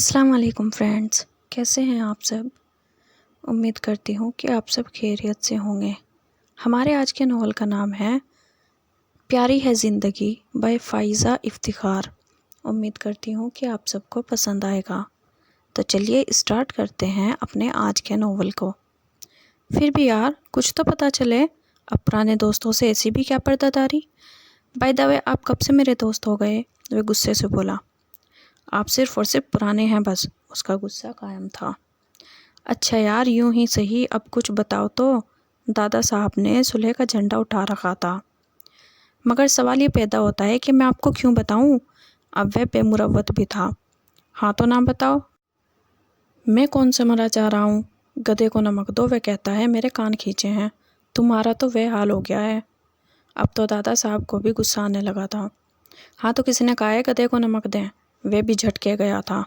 अस्सलाम वालेकुम फ्रेंड्स, कैसे हैं आप सब। उम्मीद करती हूँ कि आप सब खैरियत से होंगे। हमारे आज के नॉवल का नाम है प्यारी है ज़िंदगी बाय फ़ाइज़ा इफ्तिख़ार। उम्मीद करती हूँ कि आप सबको पसंद आएगा। तो चलिए स्टार्ट करते हैं अपने आज के नॉवल को। फिर भी यार कुछ तो पता चले, अब पुराने दोस्तों से ऐसी भी क्या पर्दादारी। बाय द वे आप कब से मेरे दोस्त हो गए, वे गुस्से से बोला। आप सिर्फ और सिर्फ पुराने हैं बस, उसका गुस्सा कायम था। अच्छा यार यूं ही सही, अब कुछ बताओ तो। दादा साहब ने सुलह का झंडा उठा रखा था। मगर सवाल ये पैदा होता है कि मैं आपको क्यों बताऊं। अब वह बेमुरवत भी था। हाँ तो ना बताओ। मैं कौन से मरा जा रहा हूँ, गधे को नमक दो, वह कहता है मेरे कान खींचे हैं। तुम्हारा तो वह हाल हो गया है। अब तो दादा साहब को भी गुस्सा आने लगा था। हाँ तो किसी ने कहा है गधे को नमक दें, वह भी झटके गया था।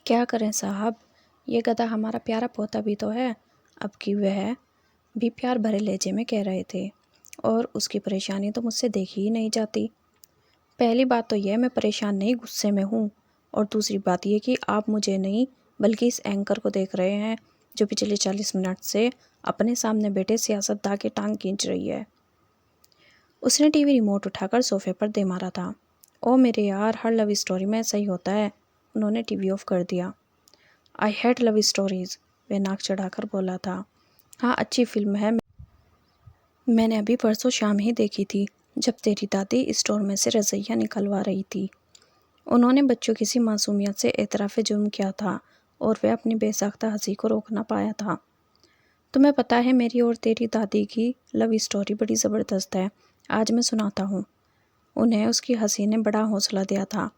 क्या करें साहब, ये गधा हमारा प्यारा पोता भी तो है। अब कि वह भी प्यार भरे लहजे में कह रहे थे, और उसकी परेशानी तो मुझसे देखी ही नहीं जाती। पहली बात तो यह मैं परेशान नहीं गुस्से में हूँ, और दूसरी बात यह कि आप मुझे नहीं बल्कि इस एंकर को देख रहे हैं जो पिछले 40 मिनट से अपने सामने बैठे सियासतदान की टांग खींच रही है। उसने टीवी रिमोट उठाकर सोफे पर दे मारा था। ओ मेरे यार, हर लव स्टोरी में ऐसा ही होता है। उन्होंने टीवी ऑफ कर दिया। आई हेट लव स्टोरीज, वह नाक चढ़ाकर बोला था। हाँ अच्छी फिल्म है, मैंने अभी परसों शाम ही देखी थी जब तेरी दादी स्टोर में से रज़ैया निकलवा रही थी। उन्होंने बच्चों की सी मासूमियत से एतराफ़े जुर्म किया था और वह अपनी बेसाख्ता हंसी को रोक ना पाया था। तुम्हें पता है मेरी और तेरी दादी की लव स्टोरी बड़ी ज़बरदस्त है। आज मैं सुनाता हूँ। उन्हें उसकी हंसी ने बड़ा हौसला दिया था।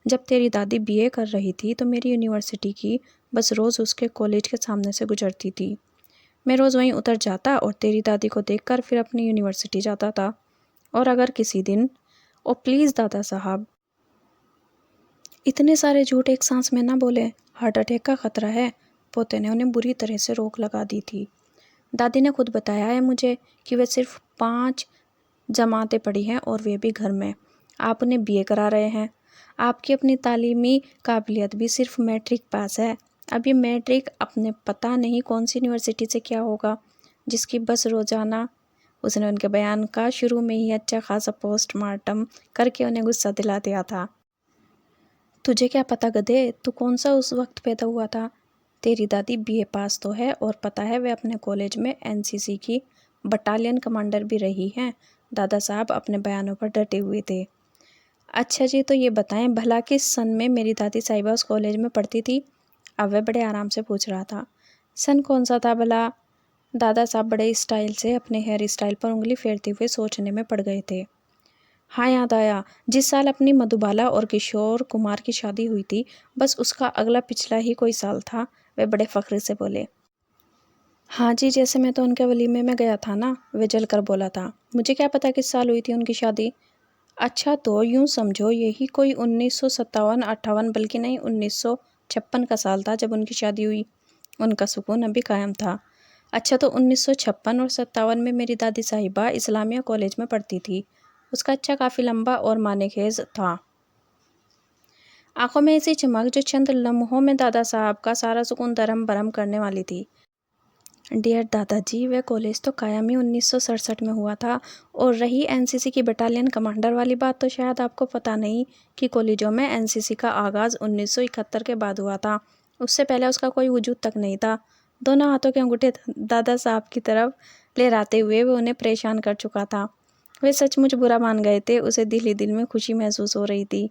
जब तेरी दादी बीए कर रही थी तो मेरी यूनिवर्सिटी की बस रोज़ उसके कॉलेज के सामने से गुजरती थी। मैं रोज़ वहीं उतर जाता और तेरी दादी को देखकर फिर अपनी यूनिवर्सिटी जाता था। और अगर किसी दिन, ओ प्लीज़ दादा साहब, इतने सारे झूठ एक सांस में ना बोले, हार्ट अटैक का खतरा है। पोते ने उन्हें बुरी तरह से रोक लगा दी थी। दादी ने खुद बताया है मुझे कि वे सिर्फ 5 जमातें पढ़ी हैं और वे भी घर में। आप उन्हें बीए करा रहे हैं। आपकी अपनी तालीमी काबिलियत भी सिर्फ मैट्रिक पास है। अब ये मैट्रिक अपने पता नहीं कौन सी यूनिवर्सिटी से क्या होगा, जिसकी बस रोज़ाना। उसने उनके बयान का शुरू में ही अच्छा खासा पोस्टमार्टम करके उन्हें गुस्सा दिला दिया था। तुझे क्या पता गधे, तू कौन सा उस वक्त पैदा हुआ था। तेरी दादी बीए पास तो है और पता है वे अपने कॉलेज में एनसीसी की बटालियन कमांडर भी रही हैं। दादा साहब अपने बयानों पर डटे हुए थे। अच्छा जी, तो ये बताएं भला किस सन में मेरी दादी साहिबा उस कॉलेज में पढ़ती थी। अब वह बड़े आराम से पूछ रहा था। सन कौन सा था भला। दादा साहब बड़े स्टाइल से अपने हेयर स्टाइल पर उंगली फेरते हुए सोचने में पड़ गए थे। हाँ याद आया, जिस साल अपनी मधुबाला और किशोर कुमार की शादी हुई थी, बस उसका अगला पिछला ही कोई साल था। वे बड़े फख्र से बोले। हाँ जी, जैसे मैं तो उनके वलीमे में गया था ना, वे जलकर बोला था। मुझे क्या पता किस साल हुई थी उनकी शादी। अच्छा तो यूँ समझो यही कोई 1957-58 बल्कि नहीं 1956 का साल था जब उनकी शादी हुई। उनका सुकून अभी कायम था। अच्छा तो 1956 और 57 में मेरी दादी साहिबा इस्लामिया कॉलेज में पढ़ती थी। उसका अच्छा काफ़ी लंबा और मानेखेज था। आंखों में ऐसी चमक जो चंद लम्हों में दादा साहब का सारा सुकून दरम बरम करने वाली थी। डियर दादाजी, वह कॉलेज तो कायम ही 1967 में हुआ था। और रही एनसीसी की बटालियन कमांडर वाली बात, तो शायद आपको पता नहीं कि कॉलेजों में एनसीसी का आगाज़ 1971 के बाद हुआ था। उससे पहले उसका कोई वजूद तक नहीं था। दोनों हाथों के अंगूठे दादा साहब की तरफ लहराते हुए वो उन्हें परेशान कर चुका था। वे सचमुच बुरा मान गए थे। उसे दिल ही दिल में खुशी महसूस हो रही थी।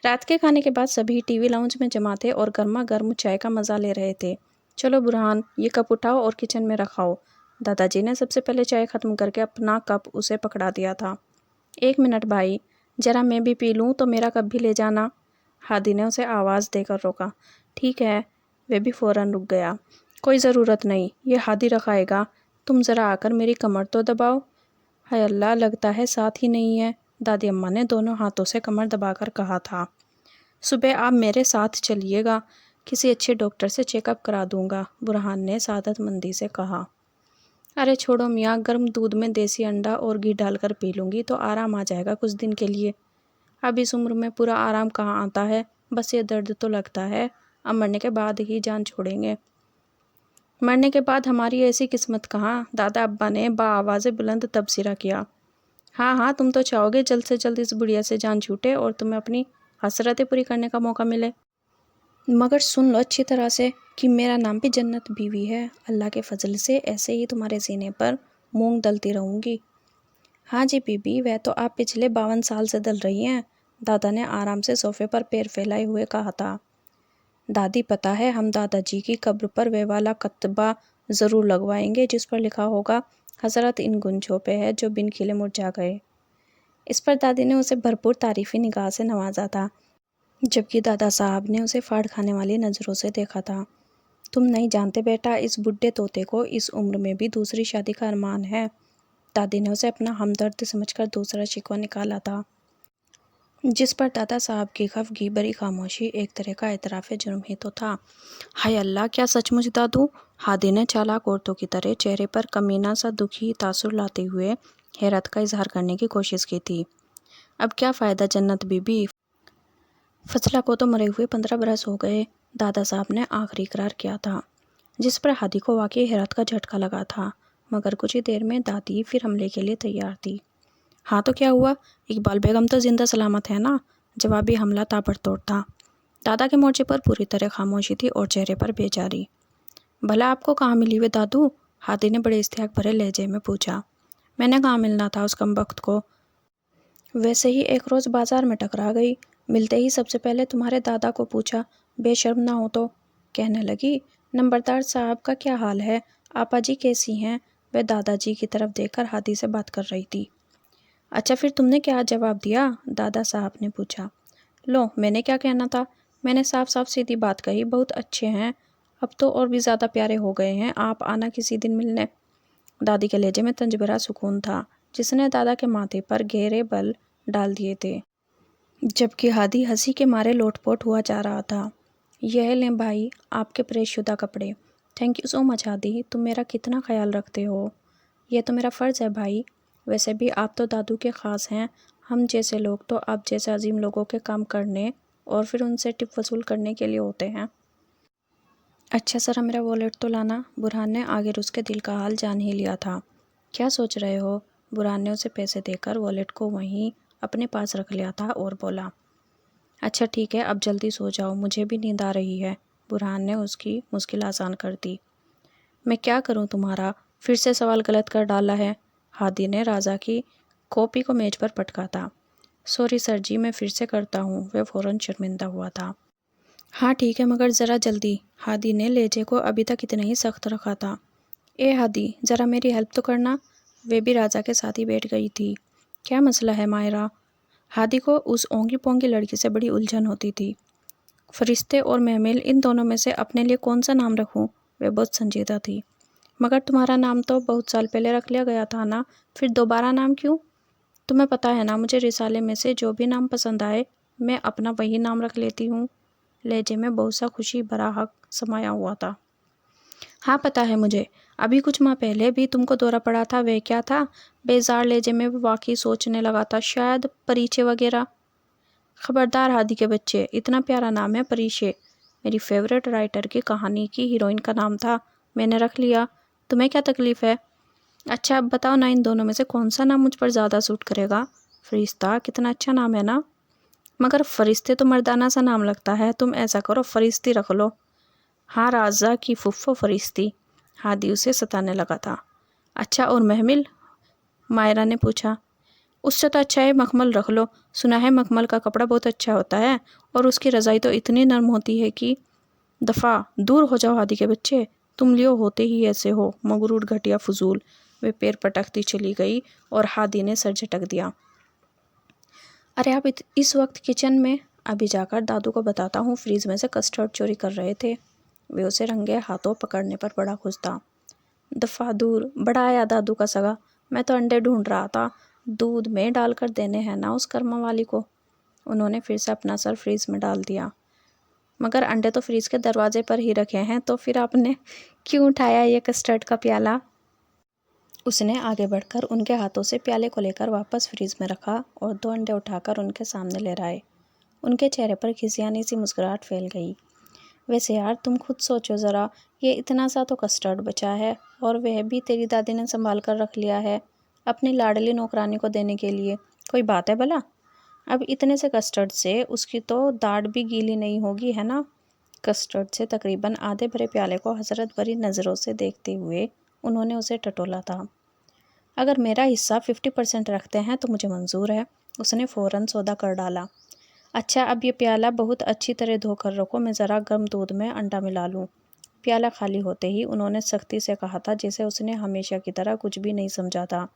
रात के खाने के बाद सभी टीवी लाउंज में जमा थे और गर्मा गर्म चाय का मज़ा ले रहे थे। चलो बुरहान, ये कप उठाओ और किचन में रखाओ। दादाजी ने सबसे पहले चाय ख़त्म करके अपना कप उसे पकड़ा दिया था। 1 मिनट भाई, ज़रा मैं भी पी लूँ तो मेरा कप भी ले जाना। हादी ने उसे आवाज़ देकर रोका। ठीक है। वह भी फ़ौरन रुक गया। कोई ज़रूरत नहीं, ये हादी रखाएगा। तुम ज़रा आकर मेरी कमर तो दबाओ। हाय अल्लाह, लगता है साथ ही नहीं है। दादी अम्मा ने दोनों हाथों से कमर दबाकर कहा था। सुबह आप मेरे साथ चलिएगा, किसी अच्छे डॉक्टर से चेकअप करा दूंगा, बुरहान ने सादतमंदी से कहा। अरे छोड़ो मियाँ, गर्म दूध में देसी अंडा और घी डालकर पी लूँगी तो आराम आ जाएगा कुछ दिन के लिए। अब इस उम्र में पूरा आराम कहाँ आता है, बस ये दर्द तो लगता है, अब मरने के बाद ही जान छोड़ेंगे। मरने के बाद हमारी ऐसी किस्मत कहाँ, दादा अब्बा ने आवाज़ बुलंद तबसरा किया। हाँ हाँ, तुम तो चाहोगे जल्द से जल्द इस बुढ़िया से जान छूटे और तुम्हें अपनी हसरतें पूरी करने का मौका मिले। मगर सुन लो अच्छी तरह से कि मेरा नाम भी जन्नत बीवी है। अल्लाह के फजल से ऐसे ही तुम्हारे सीने पर मूंग दलती रहूँगी। हाँ जी बीबी, वह तो आप पिछले 52 साल से दल रही हैं, दादा ने आराम से सोफे पर पैर फैलाए हुए कहा था। दादी, पता है हम दादाजी की कब्र पर वे वाला कत्बा ज़रूर लगवाएंगे जिस पर लिखा होगा, हज़रत इन गुंजों पे है जो बिन खिले मुरझा गए। इस पर दादी ने उसे भरपूर तारीफ़ी निगाह से नवाजा था, जबकि दादा साहब ने उसे फाड़ खाने वाली नज़रों से देखा था। तुम नहीं जानते बेटा, इस बुढ़े तोते को इस उम्र में भी दूसरी शादी का अरमान है। दादी ने उसे अपना हमदर्द समझकर दूसरा शिकवा निकाला था, जिस पर दादा साहब की खफगी भरी खामोशी एक तरह का एतराफ़ जुर्म ही तो था। हाय अल्लाह, क्या सचमुच दादू? हादी ने चालाक औरतों की तरह चेहरे पर कमीना सा दुखी तासुर लाते हुए हैरत का इजहार करने की कोशिश की थी। अब क्या फ़ायदा जन्नत बीबी, फसला को तो मरे हुए 15 बरस हो गए, दादा साहब ने आखिरी इकरार किया था, जिस पर हादी को वाकई हैरत का झटका लगा था। मगर कुछ ही देर में दादी फिर हमले के लिए तैयार थी। हाँ तो क्या हुआ, इकबाल बेगम तो जिंदा सलामत है ना? जवाबी हमला ताबड़तोड़ था। दादा के मोर्चे पर पूरी तरह खामोशी थी और चेहरे पर बेजारी। भला आपको कहाँ मिली वे दादू? हादी ने बड़े इश्तियाक भरे लहजे में पूछा। मैंने कहाँ मिलना था उस कमबख्त को, वैसे ही एक रोज़ बाजार में टकरा गई। मिलते ही सबसे पहले तुम्हारे दादा को पूछा, बेशर्म ना हो तो। कहने लगी, नंबरदार साहब का क्या हाल है, आपा जी कैसी हैं? वह दादाजी की तरफ देखकर हादी से बात कर रही थी। अच्छा फिर तुमने क्या जवाब दिया? दादा साहब ने पूछा। लो, मैंने क्या कहना था, मैंने साफ साफ सीधी बात कही, बहुत अच्छे हैं, अब तो और भी ज़्यादा प्यारे हो गए हैं, आप आना किसी दिन मिलने। दादी के लहजे में तंज भरा सुकून था, जिसने दादा के माथे पर गहरे बल डाल दिए थे, जबकि हादी हंसी के मारे लोटपोट हुआ जा रहा था। यह लें भाई आपके प्रेसशुदा कपड़े। Thank you so much Hadi, तुम मेरा कितना ख्याल रखते हो। यह तो मेरा फ़र्ज़ है भाई, वैसे भी आप तो दादू के ख़ास हैं, हम जैसे लोग तो आप जैसे अजीम लोगों के काम करने और फिर उनसे टिप वसूल करने के लिए होते हैं। अच्छा सर, मेरा वॉलेट तो लाना। बुरहान ने आगे उसके दिल का हाल जान ही लिया था। क्या सोच रहे हो? बुरहान ने उसे पैसे देकर वॉलेट को वहीं अपने पास रख लिया था और बोला, अच्छा ठीक है, अब जल्दी सो जाओ, मुझे भी नींद आ रही है। बुरहान ने उसकी मुश्किल आसान कर दी। मैं क्या करूं तुम्हारा, फिर से सवाल गलत कर डाला है। हादी ने राजा की कॉपी को मेज पर पटका था। सॉरी सर जी, मैं फिर से करता हूँ। वह फ़ौरन शर्मिंदा हुआ था। हाँ ठीक है, मगर ज़रा जल्दी। हादी ने लहजे को अभी तक इतना ही सख्त रखा था। ए हादी, ज़रा मेरी हेल्प तो करना। वे भी राजा के साथ ही बैठ गई थी। क्या मसला है मायरा? हादी को उस ओंगी पोंगी लड़की से बड़ी उलझन होती थी। फरिश्ते और महमिल, इन दोनों में से अपने लिए कौन सा नाम रखूं? वे बहुत संजीदा थी। मगर तुम्हारा नाम तो बहुत साल पहले रख लिया गया था ना, फिर दोबारा नाम क्यों? तुम्हें पता है ना, मुझे रिसाले में से जो भी नाम पसंद आए मैं अपना वही नाम रख लेती हूँ। लहजे में बहुत सा खुशी भरा हक समाया हुआ था। हाँ पता है मुझे, अभी कुछ माह पहले भी तुमको दौरा पड़ा था, वह क्या था? बेजार लहजे में वो वाकई सोचने लगा था, शायद परीचे वगैरह। खबरदार हादी के बच्चे, इतना प्यारा नाम है परीचे, मेरी फेवरेट राइटर की कहानी की हीरोइन का नाम था, मैंने रख लिया। तुम्हें क्या तकलीफ़ है? अच्छा अब बताओ ना, इन दोनों में से कौन सा नाम मुझ पर ज़्यादा सूट करेगा? फरिश्ता, कितना अच्छा नाम है ना? मगर फरिश्ते तो मर्दाना सा नाम लगता है, तुम ऐसा करो फरिश्ती रख लो। हाँ, राजा की फुफ्फो फरिश्ती। हादी उसे सताने लगा था। अच्छा और महमिल? मायरा ने पूछा। उससे तो अच्छा है मखमल रख लो, सुना है मखमल का कपड़ा बहुत अच्छा होता है और उसकी रज़ाई तो इतनी नरम होती है कि। दफ़ा दूर हो जाओ हादी के बच्चे, तुम लियो होते ही ऐसे हो, मगरूर घटिया फजूल। वे पैर पटकती चली गई और हादी ने सर झटक दिया। अरे आप इस वक्त किचन में? अभी जाकर दादू को बताता हूँ, फ्रीज में से कस्टर्ड चोरी कर रहे थे। वे उसे रंगे हाथों पकड़ने पर बड़ा खुश था। दफ़ा दूर, बड़ा आया दादू का सगा, मैं तो अंडे ढूंढ रहा था, दूध में डालकर देने हैं ना उस कर्मा वाली को। उन्होंने फिर से अपना सर फ्रीज में डाल दिया। मगर अंडे तो फ्रीज के दरवाजे पर ही रखे हैं, तो फिर आपने क्यों उठाया ये कस्टर्ड का प्याला? उसने आगे बढ़कर उनके हाथों से प्याले को लेकर वापस फ्रीज में रखा और 2 अंडे उठाकर उनके सामने ले आए। उनके चेहरे पर खिसियानी सी मुस्कुराहट फैल गई। वैसे यार तुम खुद सोचो ज़रा, ये इतना सा तो कस्टर्ड बचा है और वह भी तेरी दादी ने संभाल कर रख लिया है अपनी लाडली नौकरानी को देने के लिए। कोई बात है भला? अब इतने से कस्टर्ड से उसकी तो दाढ़ भी गीली नहीं होगी, है ना? कस्टर्ड से तकरीबन आधे भरे प्याले को हसरत भरी नज़रों से देखते हुए उन्होंने उसे टटोला था। अगर मेरा हिस्सा 50% रखते हैं तो मुझे मंजूर है, उसने फ़ौरन सौदा कर डाला। अच्छा, अब ये प्याला बहुत अच्छी तरह धोकर रखो, मैं ज़रा गर्म दूध में अंडा मिला लूँ। प्याला खाली होते ही उन्होंने सख्ती से कहा था, जैसे उसने हमेशा की तरह कुछ भी नहीं समझा था।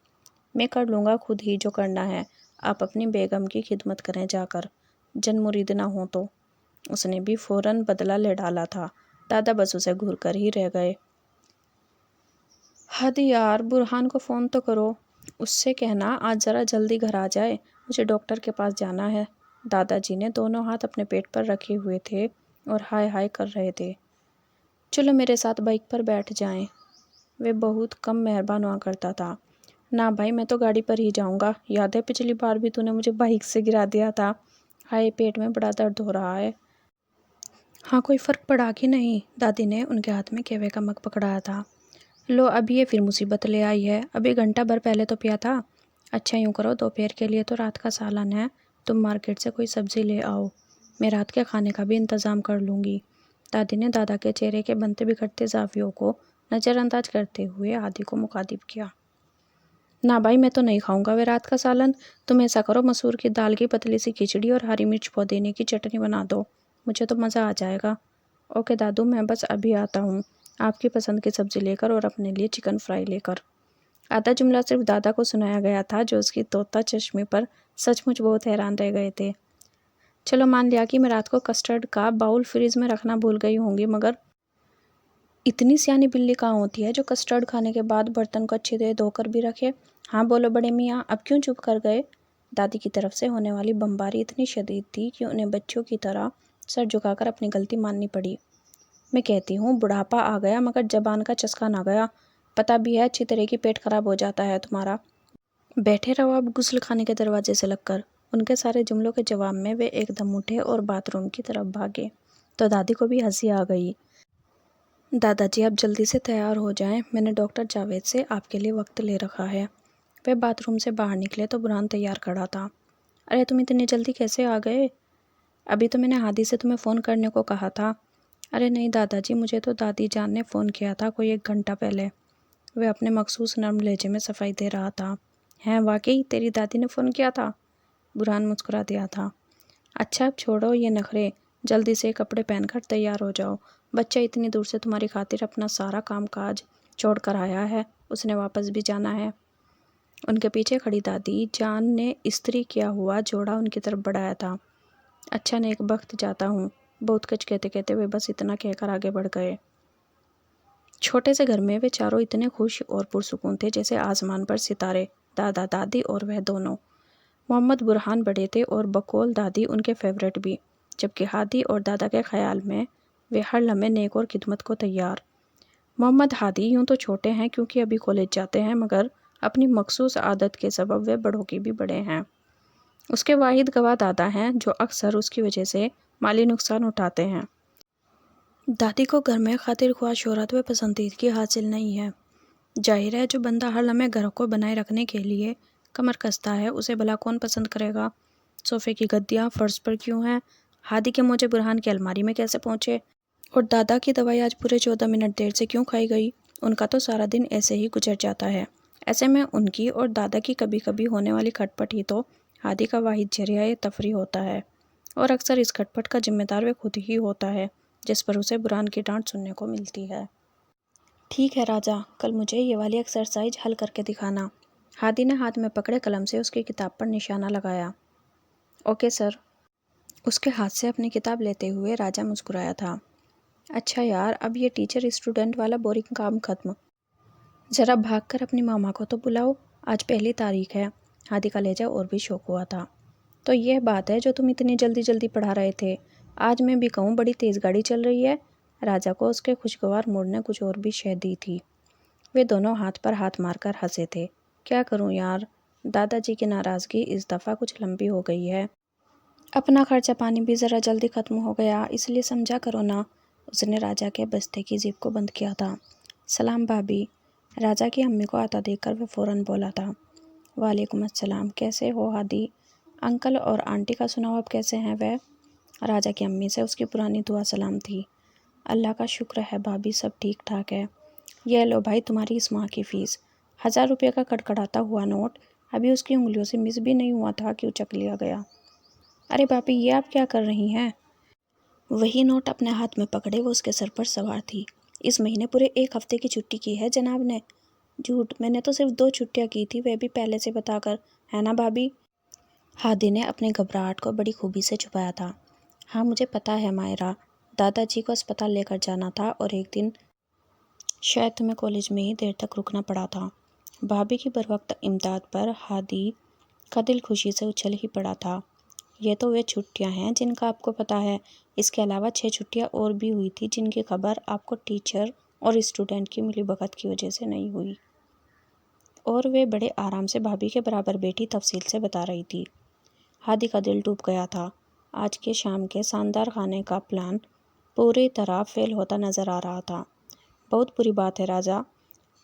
मैं कर लूँगा खुद ही जो करना है, आप अपनी बेगम की खिदमत करें जाकर, जन मुरीद ना हो तो। उसने भी फ़ौरन बदला ले डाला था। दादा बस उसे घूर कर ही रह गए। हद यार, बुरहान को फ़ोन तो करो, उससे कहना आज ज़रा जल्दी घर आ जाए, मुझे डॉक्टर के पास जाना है। दादाजी ने दोनों हाथ अपने पेट पर रखे हुए थे और हाय हाय कर रहे थे। चलो मेरे साथ बाइक पर बैठ जाएं। वे बहुत कम मेहरबान हुआ करता था। ना भाई, मैं तो गाड़ी पर ही जाऊंगा, याद है पिछली बार भी तूने मुझे बाइक से गिरा दिया था। हाय, पेट में बड़ा दर्द हो रहा है। हाँ, कोई फ़र्क पड़ा कि नहीं? दादी ने उनके हाथ में केवे का मग पकड़ाया था। लो, अब ये फिर मुसीबत ले आई है, अभी घंटा भर पहले तो पिया था। अच्छा यूँ करो, दोपहर के लिए तो रात का सालन है, तुम मार्केट से कोई सब्ज़ी ले आओ, मैं रात के खाने का भी इंतज़ाम कर लूँगी। दादी ने दादा के चेहरे के बनते बिखरते ज़ावियों को नज़रअंदाज करते हुए आदि को मुखातिब किया। ना भाई, मैं तो नहीं खाऊंगा वे रात का सालन। तुम ऐसा करो, मसूर की दाल की पतली सी खिचड़ी और हरी मिर्च पुदीने की चटनी बना दो, मुझे तो मज़ा आ जाएगा। ओके दादू, मैं बस अभी आता हूँ, आपकी पसंद की सब्ज़ी लेकर और अपने लिए चिकन फ्राई लेकर। आधा जुमला सिर्फ दादा को सुनाया गया था, जो उसकी तोता चश्मे पर सचमुच बहुत हैरान रह गए थे। चलो मान लिया कि मैं रात को कस्टर्ड का बाउल फ्रिज में रखना भूल गई होंगी, मगर इतनी सियानी बिल्ली कहाँ होती है जो कस्टर्ड खाने के बाद बर्तन को अच्छी तरह धोकर भी रखे। हाँ बोलो बड़े मियाँ, अब क्यों चुप कर गए? दादी की तरफ से होने वाली बमबारी इतनी शदीद थी कि उन्हें बच्चों की तरह सर झुकाकर अपनी गलती माननी पड़ी। मैं कहती हूँ बुढ़ापा आ गया मगर जबान का चस्का ना गया। पता भी है अच्छी तरह की पेट खराब हो जाता है तुम्हारा। बैठे रहो अब गुस्ल खाने के दरवाजे से लगकर। उनके सारे जुमलों के जवाब में वे एकदम उठे और बाथरूम की तरफ भागे, तो दादी को भी हंसी आ गई। दादाजी आप जल्दी से तैयार हो जाएं, मैंने डॉक्टर जावेद से आपके लिए वक्त ले रखा है। वे बाथरूम से बाहर निकले तो बुरहान तैयार खड़ा था। अरे तुम इतनी जल्दी कैसे आ गए? अभी तो मैंने हादी से तुम्हें फ़ोन करने को कहा था। अरे नहीं दादाजी, मुझे तो दादी जान ने फ़ोन किया था कोई 1 घंटा पहले। वह अपने मखसूस नर्म लहजे में सफाई दे रहा था। हैं, वाकई तेरी दादी ने फ़ोन किया था? बुरहान मुस्कुरा दिया था। अच्छा अब छोड़ो ये नखरे, जल्दी से कपड़े पहनकर तैयार हो जाओ, बच्चा इतनी दूर से तुम्हारी खातिर अपना सारा काम काज छोड़ कर आया है, उसने वापस भी जाना है। उनके पीछे खड़ी दादी जान ने इस्त्री किया हुआ जोड़ा उनकी तरफ बढ़ाया था। अच्छा नेक वक्त जाता हूँ, बहुत कुछ कहते कहते वे बस इतना कहकर आगे बढ़ गए। छोटे से घर में वे चारों इतने खुश और पुरसुकून थे जैसे आसमान पर सितारे, दादा दादी और वह दोनों। मोहम्मद बुरहान बड़े थे और बकौल दादी उनके फेवरेट भी, जबकि हादी और दादा के ख्याल में वे हर लम्हे नेक और खिदमत को तैयार। मोहम्मद हादी यूं तो छोटे हैं क्योंकि अभी कॉलेज जाते हैं, मगर अपनी मखसूस आदत के सबब वे बड़ों के भी बड़े हैं। उसके वाहिद गवाह दादा हैं जो अक्सर उसकी वजह से माली नुकसान उठाते हैं। दादी को घर में खातिर ख्वाह शोहरत व पसंदीदगी हासिल नहीं है। जाहिर है जो बंदा हर लम्हे घर को बनाए रखने के लिए कमर कसता है उसे भला कौन पसंद करेगा। सोफ़े की गद्दियाँ फर्श पर क्यों हैं? हादी के मोजे बुरहान की अलमारी में कैसे पहुँचे? और दादा की दवाई आज पूरे 14 मिनट देर से क्यों खाई गई? उनका तो सारा दिन ऐसे ही गुजर जाता है। ऐसे में उनकी और दादा की कभी कभी होने वाली खटपट ही तो हादी का वाहिद जरिया तफरी होता है, और अक्सर इस खटपट का जिम्मेदार वे खुद ही होता है, जिस पर उसे बुरहान की डांट सुनने को मिलती है। ठीक है राजा, कल मुझे ये वाली एक्सरसाइज हल करके दिखाना। हादी ने हाथ में पकड़े कलम से उसकी किताब पर निशाना लगाया। Okay sir. उसके हाथ से अपनी किताब लेते हुए राजा मुस्कुराया था। अच्छा यार, अब ये टीचर स्टूडेंट वाला बोरिंग काम खत्म। ज़रा भागकर अपनी मामा को तो बुलाओ, आज पहली तारीख है। हादी का लहजा और भी शौक हुआ था। तो यह बात है जो तुम इतनी जल्दी जल्दी पढ़ा रहे थे, आज मैं भी कहूँ बड़ी तेज़ गाड़ी चल रही है। राजा को उसके खुशगवार मूड ने कुछ और भी शह दी थी। वे दोनों हाथ पर हाथ मारकर हंसे थे। क्या करूं यार, दादाजी की नाराज़गी इस दफ़ा कुछ लंबी हो गई है। अपना खर्चा पानी भी ज़रा जल्दी ख़त्म हो गया, इसलिए समझा करो ना। उसने राजा के बस्ते की जिप को बंद किया था। सलाम भाभी। राजा की अम्मी को आता देखकर वह फ़ौरन बोला था। वालेकुम अस्सलाम, कैसे हो हादी? अंकल और आंटी का सुनाओ, अब कैसे हैं वह? राजा की अम्मी से उसकी पुरानी दुआ सलाम थी। अल्लाह का शुक्र है भाभी, सब ठीक ठाक है। यह लो भाई तुम्हारी इस माह की फ़ीस। 1000 रुपये का कड़कड़ाता हुआ नोट अभी उसकी उंगलियों से मिस भी नहीं हुआ था कि उचक लिया गया। अरे भाभी, ये आप क्या कर रही हैं? वही नोट अपने हाथ में पकड़े वो उसके सर पर सवार थी। इस महीने पूरे 1 हफ्ते की छुट्टी की है जनाब ने। झूठ, मैंने तो सिर्फ 2 छुट्टियां की थी, वह भी पहले से बताकर, है ना भाभी? हादी ने अपनी घबराहट को बड़ी खूबी से छुपाया था। हाँ मुझे पता है मायरा, दादाजी को अस्पताल लेकर जाना था और एक दिन शायद तुम्हें कॉलेज में ही देर तक रुकना पड़ा था। भाभी की बरवक्त इमदाद पर हादी का दिल खुशी से उछल ही पड़ा था। ये तो वे छुट्टियां हैं जिनका आपको पता है। इसके अलावा 6 छुट्टियां और भी हुई थी जिनकी खबर आपको टीचर और स्टूडेंट की मिलीभगत की वजह से नहीं हुई। और वे बड़े आराम से भाभी के बराबर बैठी तफसील से बता रही थी। हादी का दिल डूब गया था। आज के शाम के शानदार खाने का प्लान पूरी तरह फेल होता नजर आ रहा था। बहुत बुरी बात है राजा,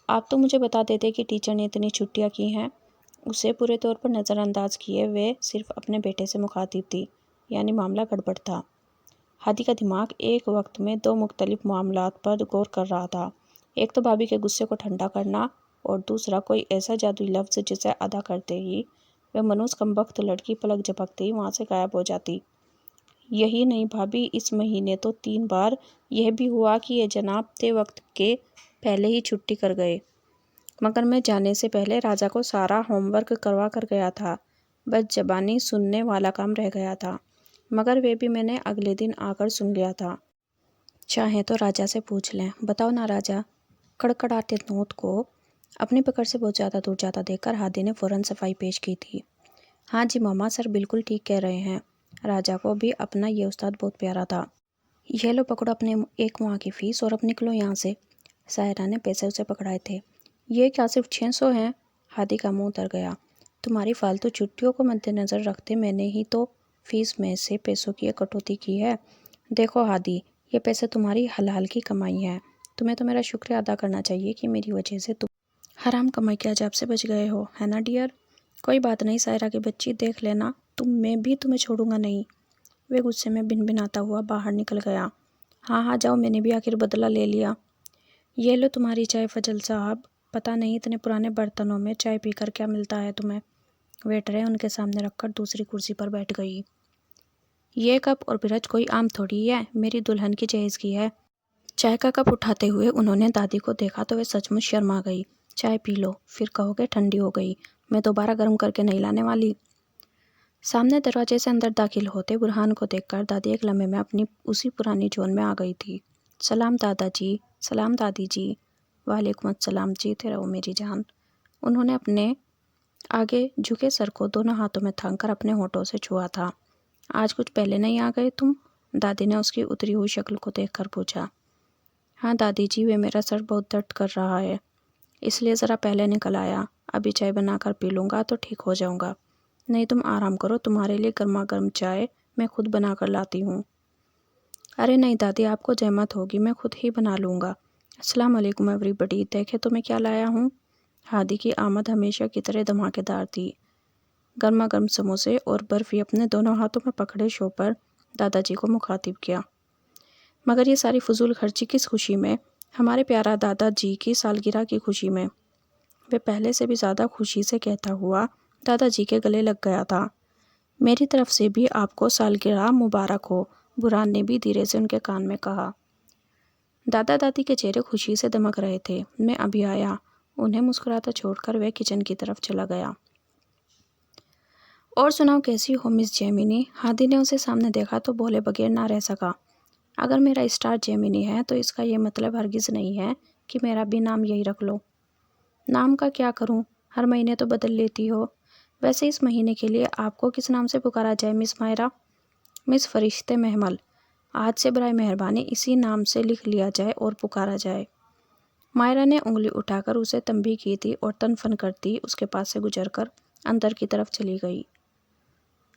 आप तो मुझे बता देते कि टीचर ने इतनी छुट्टियां की हैं। उसे पूरे तौर पर नज़रअंदाज किए वे सिर्फ अपने बेटे से मुखातिब थी, यानी मामला गड़बड़ था। हादी का दिमाग एक वक्त में 2 मुख्तलिफ मामलात पर गौर कर रहा था। एक तो भाभी के गुस्से को ठंडा करना और दूसरा कोई ऐसा जादुई लफ्ज़ जिसे अदा करते ही वह मनुष्य कमबख्त लड़की पलक झपकते ही वहाँ से गायब हो जाती। यही नहीं भाभी, इस महीने तो 3 बार यह भी हुआ कि ये जनाब तय वक्त के पहले ही छुट्टी कर गए, मगर मैं जाने से पहले राजा को सारा होमवर्क करवा कर गया था। बस ज़बानी सुनने वाला काम रह गया था, मगर वे भी मैंने अगले दिन आकर सुन लिया था। चाहे तो राजा से पूछ लें। बताओ ना राजा। कड़कड़ाते नोट को अपनी पकड़ से बहुत ज़्यादा दूर जाता देखकर हादी ने फ़ौरन सफाई पेश की थी। हाँ जी मामा, सर बिल्कुल ठीक कह रहे हैं। राजा को भी अपना ये उस्ताद बहुत प्यारा था। यह लो पकड़ो अपने 1 माह की फ़ीस और अब निकलो यहाँ से। सायरा ने पैसे उसे पकड़ाए थे। ये क्या सिर्फ 600 हैं? हादी का मुंह उतर गया। तुम्हारी फालतू छुट्टियों को मद्देनज़र रखते मैंने ही तो फीस में से पैसों की कटौती की है। देखो हादी, ये पैसे तुम्हारी हलाल की कमाई है। तुम्हें तो मेरा शुक्रिया अदा करना चाहिए कि मेरी वजह से तुम हराम कमाई के अजाब से बच गए हो, है ना डियर? कोई बात नहीं सायरा की बच्ची, देख लेना मैं भी तुम्हें छोड़ूंगा नहीं। वे गुस्से में भिनभिनाता हुआ बाहर निकल गया। हाँ हाँ जाओ, मैंने भी आखिर बदला ले लिया। ये लो तुम्हारी चाय फजल साहब। पता नहीं इतने पुराने बर्तनों में चाय पीकर क्या मिलता है तुम्हें। वेटरे उनके सामने रखकर दूसरी कुर्सी पर बैठ गई। ये कप और ब्रज कोई आम थोड़ी है, मेरी दुल्हन की जहेज की है। चाय का कप उठाते हुए उन्होंने दादी को देखा तो वे सचमुच शर्मा गई। चाय पी लो, फिर कहोगे ठंडी हो गई। मैं दोबारा गर्म करके नहीं लाने वाली। सामने दरवाजे से अंदर दाखिल होते बुरहान को देखकर दादी एक लम्हे में अपनी उसी पुरानी जोन में आ गई थी। सलाम दादाजी। सलाम दादी जी। वालेकुम अस्सलाम, जीते रहो मेरी जान। उन्होंने अपने आगे झुके सर को दोनों हाथों में थाम कर अपने होठों से छुआ था। आज कुछ पहले नहीं आ गए तुम? दादी ने उसकी उतरी हुई शक्ल को देखकर पूछा। हाँ दादी जी, वे मेरा सर बहुत दर्द कर रहा है, इसलिए ज़रा पहले निकल आया। अभी चाय बनाकर पी लूँगा तो ठीक हो जाऊँगा। नहीं तुम आराम करो, तुम्हारे लिए गर्मा गर्म चाय मैं खुद बना कर लाती हूँ। अरे नहीं दादी, आपको जहमत होगी, मैं खुद ही बना लूँगा। अस्सलाम वालेकुम एवरीबडी, देखे तो मैं क्या लाया हूँ। हादी की आमद हमेशा की तरह धमाकेदार थी। गर्मा गर्म समोसे और बर्फ़ी अपने दोनों हाथों में पकड़े शोपर दादाजी को मुखातिब किया। मगर ये सारी फजूल खर्ची किस खुशी में? हमारे प्यारा दादाजी की सालगिरह की खुशी में। वे पहले से भी ज़्यादा खुशी से कहता हुआ दादाजी के गले लग गया था। मेरी तरफ से भी आपको सालगिरह मुबारक हो, बुरहान ने भी धीरे से उनके कान में कहा। दादा दादी के चेहरे खुशी से दमक रहे थे। मैं अभी आया, उन्हें मुस्कुराता छोड़कर वह किचन की तरफ चला गया। और सुनाओ कैसी हो मिस जेमिनी? हादी ने उसे सामने देखा तो बोले बगैर ना रह सका। अगर मेरा स्टार जेमिनी है तो इसका ये मतलब हरगिज़ नहीं है कि मेरा भी नाम यही रख लो। नाम का क्या करूं? हर महीने तो बदल लेती हो। वैसे इस महीने के लिए आपको किस नाम से पुकारा जाए मिस मायरा? मिस फरिश्ते महमल। आज से बराए मेहरबानी इसी नाम से लिख लिया जाए और पुकारा जाए। मायरा ने उंगली उठाकर उसे तंबी की थी और तनफन करती उसके पास से गुजरकर अंदर की तरफ चली गई।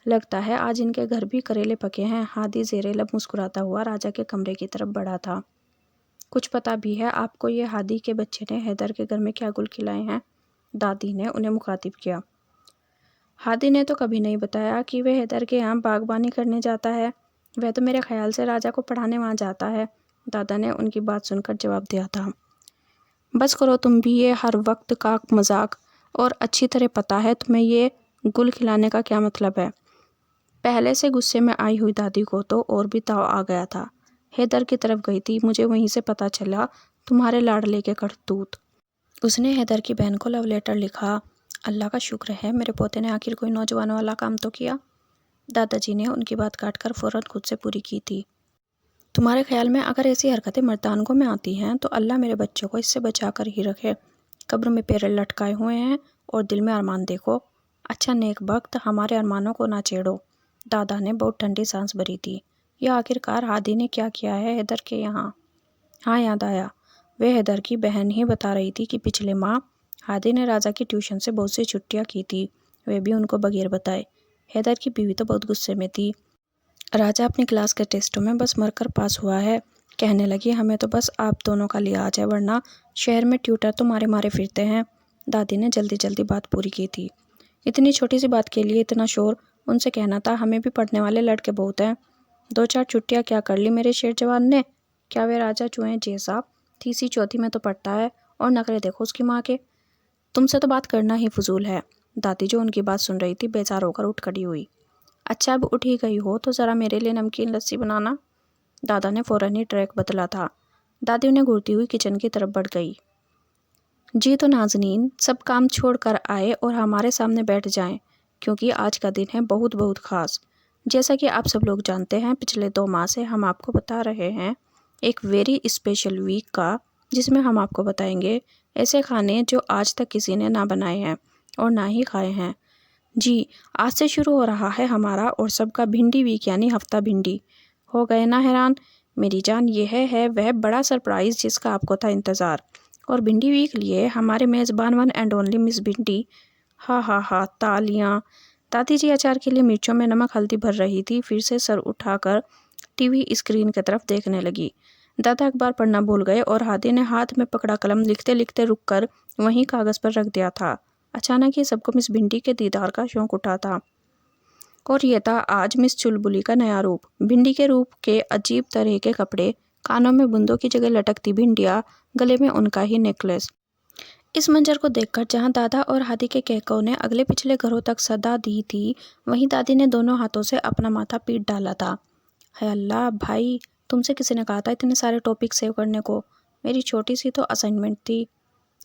लगता है आज इनके घर भी करेले पके हैं। हादी ज़ेरे लब मुस्कुराता हुआ राजा के कमरे की तरफ बढ़ा था। कुछ पता भी है आपको ये हादी के बच्चे ने हैदर के घर में क्या गुल खिलाए हैं? दादी ने उन्हें मुखातिब किया। हादी ने तो कभी नहीं बताया कि वह हैदर के यहाँ बागबानी करने जाता है। वह तो मेरे ख्याल से राजा को पढ़ाने वहाँ जाता है। दादा ने उनकी बात सुनकर जवाब दिया था। बस करो तुम भी, ये हर वक्त का मजाक, और अच्छी तरह पता है तुम्हें ये गुल खिलाने का क्या मतलब है। पहले से गुस्से में आई हुई दादी को तो और भी ताव आ गया था। हैदर की तरफ गई थी, मुझे वहीं से पता चला तुम्हारे लाडले के करतूत। उसने हैदर की बहन को लव लेटर लिखा। अल्लाह का शुक्र है मेरे पोते ने आखिर कोई नौजवान वाला काम तो किया। दादाजी ने उनकी बात काटकर फौरन खुद से पूरी की थी। तुम्हारे ख्याल में अगर ऐसी हरकतें मर्दानगों में आती हैं तो अल्लाह मेरे बच्चों को इससे बचा कर ही रखे। कब्र में पैर लटकाए हुए हैं और दिल में अरमान देखो। अच्छा नेक वक्त, हमारे अरमानों को ना छेड़ो। दादा ने बहुत ठंडी सांस भरी थी। यह आखिरकार हादी ने क्या किया है हैदर के यहाँ? हाँ याद आया, वह हैदर की बहन ही बता रही थी कि पिछले माह हादी ने राजा की ट्यूशन से बहुत सी छुट्टियाँ की थी, वे भी उनको बगैर बताए। हैदर की बीवी तो बहुत गुस्से में थी। राजा अपनी क्लास के टेस्टों में बस मरकर पास हुआ है। कहने लगी हमें तो बस आप दोनों का लिहाज है, वरना शहर में ट्यूटर तो मारे मारे फिरते हैं। दादी ने जल्दी जल्दी बात पूरी की थी। इतनी छोटी सी बात के लिए इतना शोर? उनसे कहना था हमें भी पढ़ने वाले लड़के बहुत हैं। 2-4 छुट्टियाँ क्या कर ली मेरे शेर जवान ने? क्या वे राजा चुहे जैसा तीसरी चौथी में तो पढ़ता है, और नखरे देखो उसकी माँ के। तुमसे तो बात करना ही फजूल है। दादी जो उनकी बात सुन रही थी बेजार होकर उठ खड़ी हुई। अच्छा अब उठ ही गई हो तो ज़रा मेरे लिए नमकीन लस्सी बनाना। दादा ने फ़ौरन ही ट्रैक बदला था। दादी उन्हें घूरती हुई किचन की तरफ बढ़ गई। जी तो नाज़नीन, सब काम छोड़ कर आए और हमारे सामने बैठ जाएं, क्योंकि आज का दिन है बहुत बहुत ख़ास। जैसा कि आप सब लोग जानते हैं, पिछले 2 माह से हम आपको बता रहे हैं एक वेरी स्पेशल वीक का, जिसमें हम आपको बताएंगे ऐसे खाने जो आज तक किसी ने ना बनाए हैं और ना ही खाए हैं। जी, आज से शुरू हो रहा है हमारा और सबका भिंडी वीक, यानी हफ्ता भिंडी। हो गए ना हैरान? मेरी जान, यह है वह बड़ा सरप्राइज़ जिसका आपको था इंतज़ार। और भिंडी वीक लिए हमारे मेज़बान वन एंड ओनली मिस भिंडी। हा हा हा, तालियां। दादी जी अचार के लिए मिर्चों में नमक हल्दी भर रही थी, फिर से सर उठाकर टीवी स्क्रीन की तरफ देखने लगी। दादा अखबार पढ़ना भूल गए और हादी ने हाथ में पकड़ा कलम लिखते लिखते रुककर वहीं कागज़ पर रख दिया था। अचानक ही सबको मिस भिंडी के दीदार का शौक उठा था, और यह था आज मिस चुलबुली का नया रूप। भिंडी के रूप के अजीब तरह के कपड़े, कानों में बूंदों की जगह लटकती भिंडियाँ, गले में उनका ही नेकलेस। इस मंजर को देखकर जहां दादा और हादी के कहकों ने अगले पिछले घरों तक सदा दी थी, वहीं दादी ने दोनों हाथों से अपना माथा पीट डाला था। है अल्लाह भाई, तुमसे किसी ने कहा था इतने सारे टॉपिक सेव करने को? मेरी छोटी सी तो असाइनमेंट थी।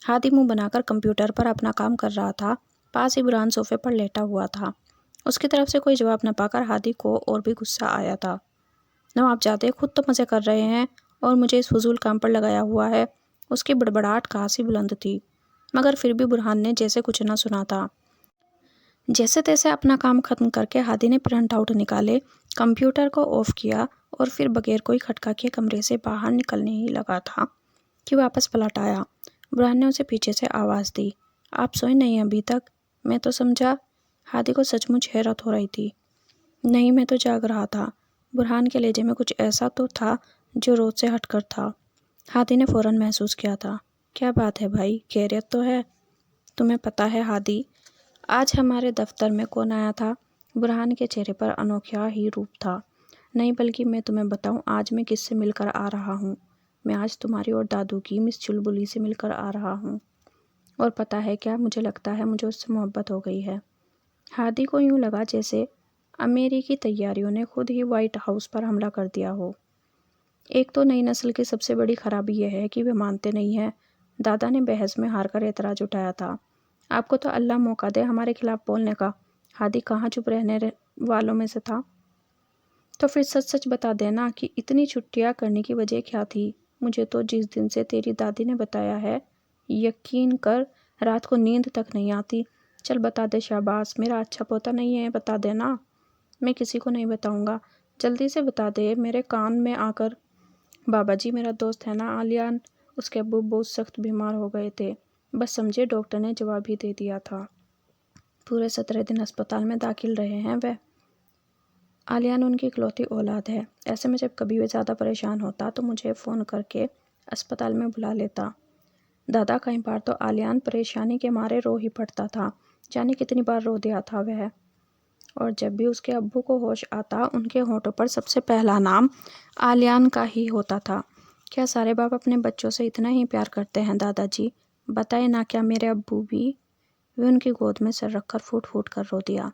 हादी मुंह बनाकर कंप्यूटर पर अपना काम कर रहा था। पास ही बुरहान सोफे पर लेटा हुआ था। उसकी तरफ से कोई जवाब न पाकर हादी को और भी गुस्सा आया था। नवाबजादे खुद तो मज़े कर रहे हैं और मुझे इस फजूल काम पर लगाया हुआ है। उसकी बड़बड़ाहट खासी बुलंद थी, मगर फिर भी बुरहान ने जैसे कुछ ना सुना था। जैसे तैसे अपना काम खत्म करके हादी ने प्रिंट आउट निकाले, कंप्यूटर को ऑफ किया और फिर बगैर कोई खटका के कमरे से बाहर निकलने ही लगा था कि वापस पलट आया। बुरहान ने उसे पीछे से आवाज़ दी, आप सोए नहीं अभी तक? मैं तो समझा। हादी को सचमुच हैरत हो रही थी। नहीं, मैं तो जाग रहा था। बुरहान के लहजे में कुछ ऐसा तो था जो रोज से हटकर था। हादी ने फ़ौरन महसूस किया था। क्या बात है भाई, खैरियत तो है? तुम्हें पता है हादी, आज हमारे दफ्तर में कौन आया था? बुरहान के चेहरे पर अनोखा ही रूप था। नहीं, बल्कि मैं तुम्हें बताऊं आज मैं किससे मिलकर आ रहा हूं। मैं आज तुम्हारी और दादू की मिस चुलबुली से मिलकर आ रहा हूं। और पता है क्या, मुझे लगता है मुझे उससे मोहब्बत हो गई है। हादी को यूं लगा जैसे अमेरिकी तैयारियों ने खुद ही व्हाइट हाउस पर हमला कर दिया हो। एक तो नई नस्ल की सबसे बड़ी खराबी यह है कि वे मानते नहीं हैं। दादा ने बहस में हारकर एतराज उठाया था। आपको तो अल्लाह मौका दे हमारे खिलाफ बोलने का। हादी कहाँ चुप रहने वालों में से था। तो फिर सच सच बता देना कि इतनी छुट्टियाँ करने की वजह क्या थी। मुझे तो जिस दिन से तेरी दादी ने बताया है, यकीन कर रात को नींद तक नहीं आती। चल बता दे शाबाश, मेरा अच्छा पोता नहीं है, बता देना। मैं किसी को नहीं बताऊंगा, जल्दी से बता दे मेरे कान में आकर। बाबा जी मेरा दोस्त है ना आलियान, उसके अब्बू बहुत सख्त बीमार हो गए थे। बस समझे, डॉक्टर ने जवाब ही दे दिया था। पूरे 17 दिन अस्पताल में दाखिल रहे हैं वह। आलियान उनकी इकलौती औलाद है। ऐसे में जब कभी वे ज़्यादा परेशान होता तो मुझे फ़ोन करके अस्पताल में बुला लेता। दादा कई बार तो आलियान परेशानी के मारे रो ही पड़ता था। जाने कितनी बार रो दिया था वह। और जब भी उसके अब्बू को होश आता उनके होठों पर सबसे पहला नाम आलियान का ही होता था। क्या सारे बाप अपने बच्चों से इतना ही प्यार करते हैं दादाजी? बताए ना, क्या मेरे अब्बू भी? वे उनकी गोद में सर रखकर फूट फूट कर रो दिया।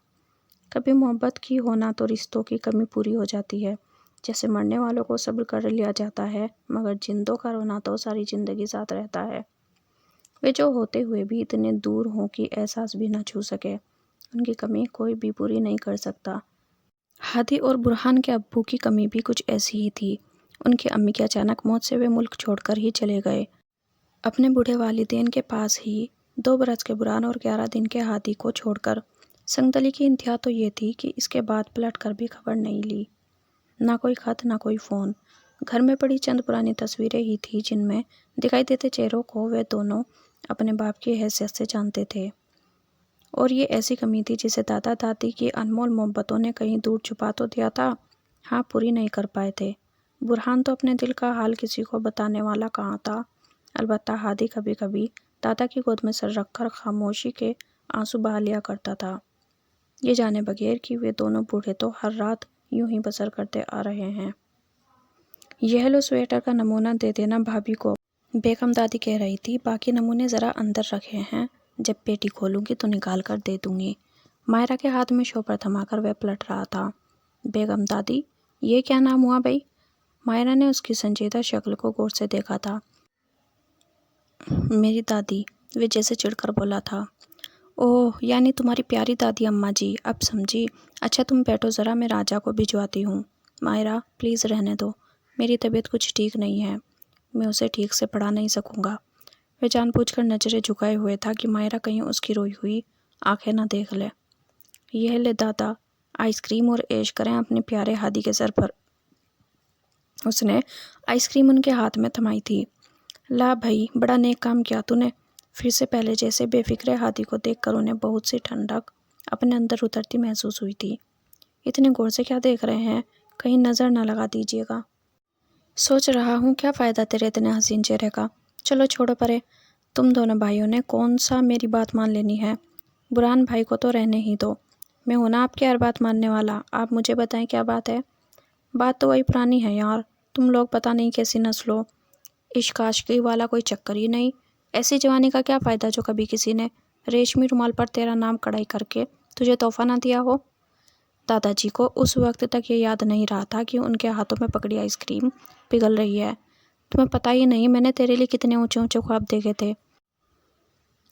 कभी मोहब्बत की होना तो रिश्तों की कमी पूरी हो जाती है। जैसे मरने वालों को सब्र कर लिया जाता है, मगर जिंदों का रोना तो सारी जिंदगी साथ रहता है। वे जो होते हुए भी इतने दूर हों कि एहसास भी न छू सके, उनकी कमी कोई भी पूरी नहीं कर सकता। हादी और बुरहान के अब्बू की कमी भी कुछ ऐसी ही थी। उनकी अम्मी की अचानक मौत से वे मुल्क छोड़कर ही चले गए। अपने बूढ़े वालिदैन के पास ही 2 बरस के बुरहान और 11 दिन के हादी को छोड़कर। संगदली की इंतहा तो ये थी कि इसके बाद पलट कर भी खबर नहीं ली। ना कोई खत, ना कोई फ़ोन। घर में पड़ी चंद पुरानी तस्वीरें ही थी जिनमें दिखाई देते चेहरों को वे दोनों अपने बाप की हैसियत से जानते थे। और ये ऐसी कमी थी जिसे दादा दादी की अनमोल मोहब्बतों ने कहीं दूर छुपा तो दिया था, हाँ पूरी नहीं कर पाए थे। बुरहान तो अपने दिल का हाल किसी को बताने वाला कहाँ था। अलबत्ता हादी कभी कभी दादा की गोद में सर रखकर खामोशी के आंसू बहा लिया करता था, ये जाने बगैर कि वे दोनों बूढ़े तो हर रात यूं ही बसर करते आ रहे हैं। यह लो स्वेटर का नमूना दे देना भाभी को, बेगम दादी कह रही थी। बाकी नमूने ज़रा अंदर रखे हैं, जब पेटी खोलूंगी तो निकाल कर दे दूंगी। मायरा के हाथ में शोपर थमाकर वह पलट रहा था। बेगम दादी, ये क्या नाम हुआ भाई? मायरा ने उसकी संजीदा शक्ल को गौर से देखा था। मेरी दादी, वे जैसे चिढ़कर बोला था। ओह, यानी तुम्हारी प्यारी दादी अम्मा जी, अब समझी। अच्छा तुम बैठो ज़रा, मैं राजा को भिजवाती हूँ। मायरा प्लीज़ रहने दो, मेरी तबीयत कुछ ठीक नहीं है, मैं उसे ठीक से पढ़ा नहीं सकूँगा। वह जानबूझकर नज़रें झुकाए हुए था कि मायरा कहीं उसकी रोई हुई आंखें न देख ले। यह ले दादा, आइसक्रीम और ऐश करें अपने प्यारे हादी के सर पर। उसने आइसक्रीम उनके हाथ में थमाई थी। ला भाई, बड़ा नेक काम किया तूने। फिर से पहले जैसे बेफिक्रे हादी को देखकर उन्हें बहुत सी ठंडक अपने अंदर उतरती महसूस हुई थी। इतने गौर से क्या देख रहे हैं, कहीं नज़र न लगा दीजिएगा। सोच रहा हूँ क्या फ़ायदा तेरे इतने हसीन चेहरे का। चलो छोड़ो परे, तुम दोनों भाइयों ने कौन सा मेरी बात मान लेनी है। बुरहान भाई को तो रहने ही दो, मैं हूं ना आपकी हर बात मानने वाला। आप मुझे बताएं क्या बात है। बात तो वही पुरानी है यार, तुम लोग पता नहीं कैसी नस्ल हो, इश्क आशिकी वाला कोई चक्कर ही नहीं। ऐसी जवानी का क्या फ़ायदा जो कभी किसी ने रेशमी रुमाल पर तेरा नाम कढ़ाई करके तुझे तोहफा ना दिया हो। दादाजी को उस वक्त तक ये याद नहीं रहा था कि उनके हाथों में पकड़ी आइसक्रीम पिघल रही है। तुम्हें पता ही नहीं मैंने तेरे लिए कितने ऊंचे ऊंचे ख्वाब देखे थे।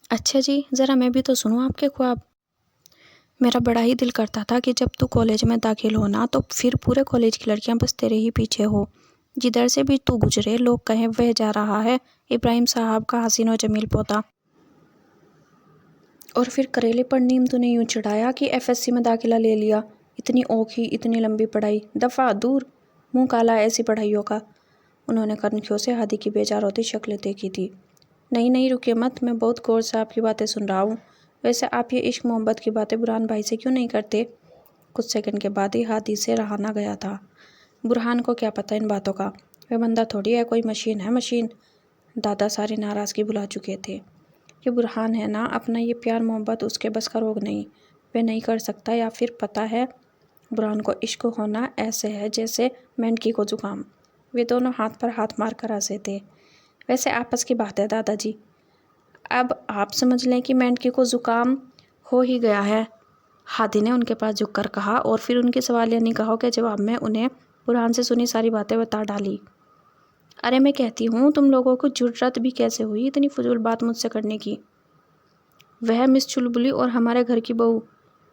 अच्छा जी, ज़रा मैं भी तो सुनूं आपके ख्वाब। मेरा बड़ा ही दिल करता था कि जब तू कॉलेज में दाखिल होना तो फिर पूरे कॉलेज की लड़कियां बस तेरे ही पीछे हो। जिधर से भी तू गुजरे लोग कहें वह जा रहा है इब्राहिम साहब का हसीन और जमील पोता। और फिर करेले पर नीम तूने यूं चढ़ाया कि एफएससी में दाखिला ले लिया। इतनी औखी, इतनी लंबी पढ़ाई, दफ़ा दूर, मुंह काला ऐसी पढ़ाइयों का। उन्होंने कनखियों से हादी की बेजार होती शक्ल देखी थी। नहीं नहीं, रुकिए मत, मैं बहुत गौर से आपकी बातें सुन रहा हूँ। वैसे आप ये इश्क मोहब्बत की बातें बुरहान भाई से क्यों नहीं करते। कुछ सेकंड के बाद ही हादी से रहा ना गया था। बुरहान को क्या पता इन बातों का, वह बंदा थोड़ी है, कोई मशीन है, मशीन। दादा सारी नाराज़गी भुला चुके थे। ये बुरहान है ना, अपना ये प्यार मोहब्बत उसके बस का रोग नहीं, वह नहीं कर सकता। या फिर पता है, बुरहान को इश्क होना ऐसे है जैसे मेंढकी को जुकाम। वे दोनों हाथ पर हाथ मार कर हंसे थे। वैसे आपस की बात है दादाजी, अब आप समझ लें कि मेंढकी को जुकाम हो ही गया है। हादी ने उनके पास झुककर कहा और फिर उनके सवालिया निगाहों के जवाब में उन्हें बुरहान से सुनी सारी बातें बता डाली। अरे मैं कहती हूँ, तुम लोगों को जुर्रत भी कैसे हुई इतनी फजूल बात मुझसे करने की। वह मिस चुलबुली और हमारे घर की बहू,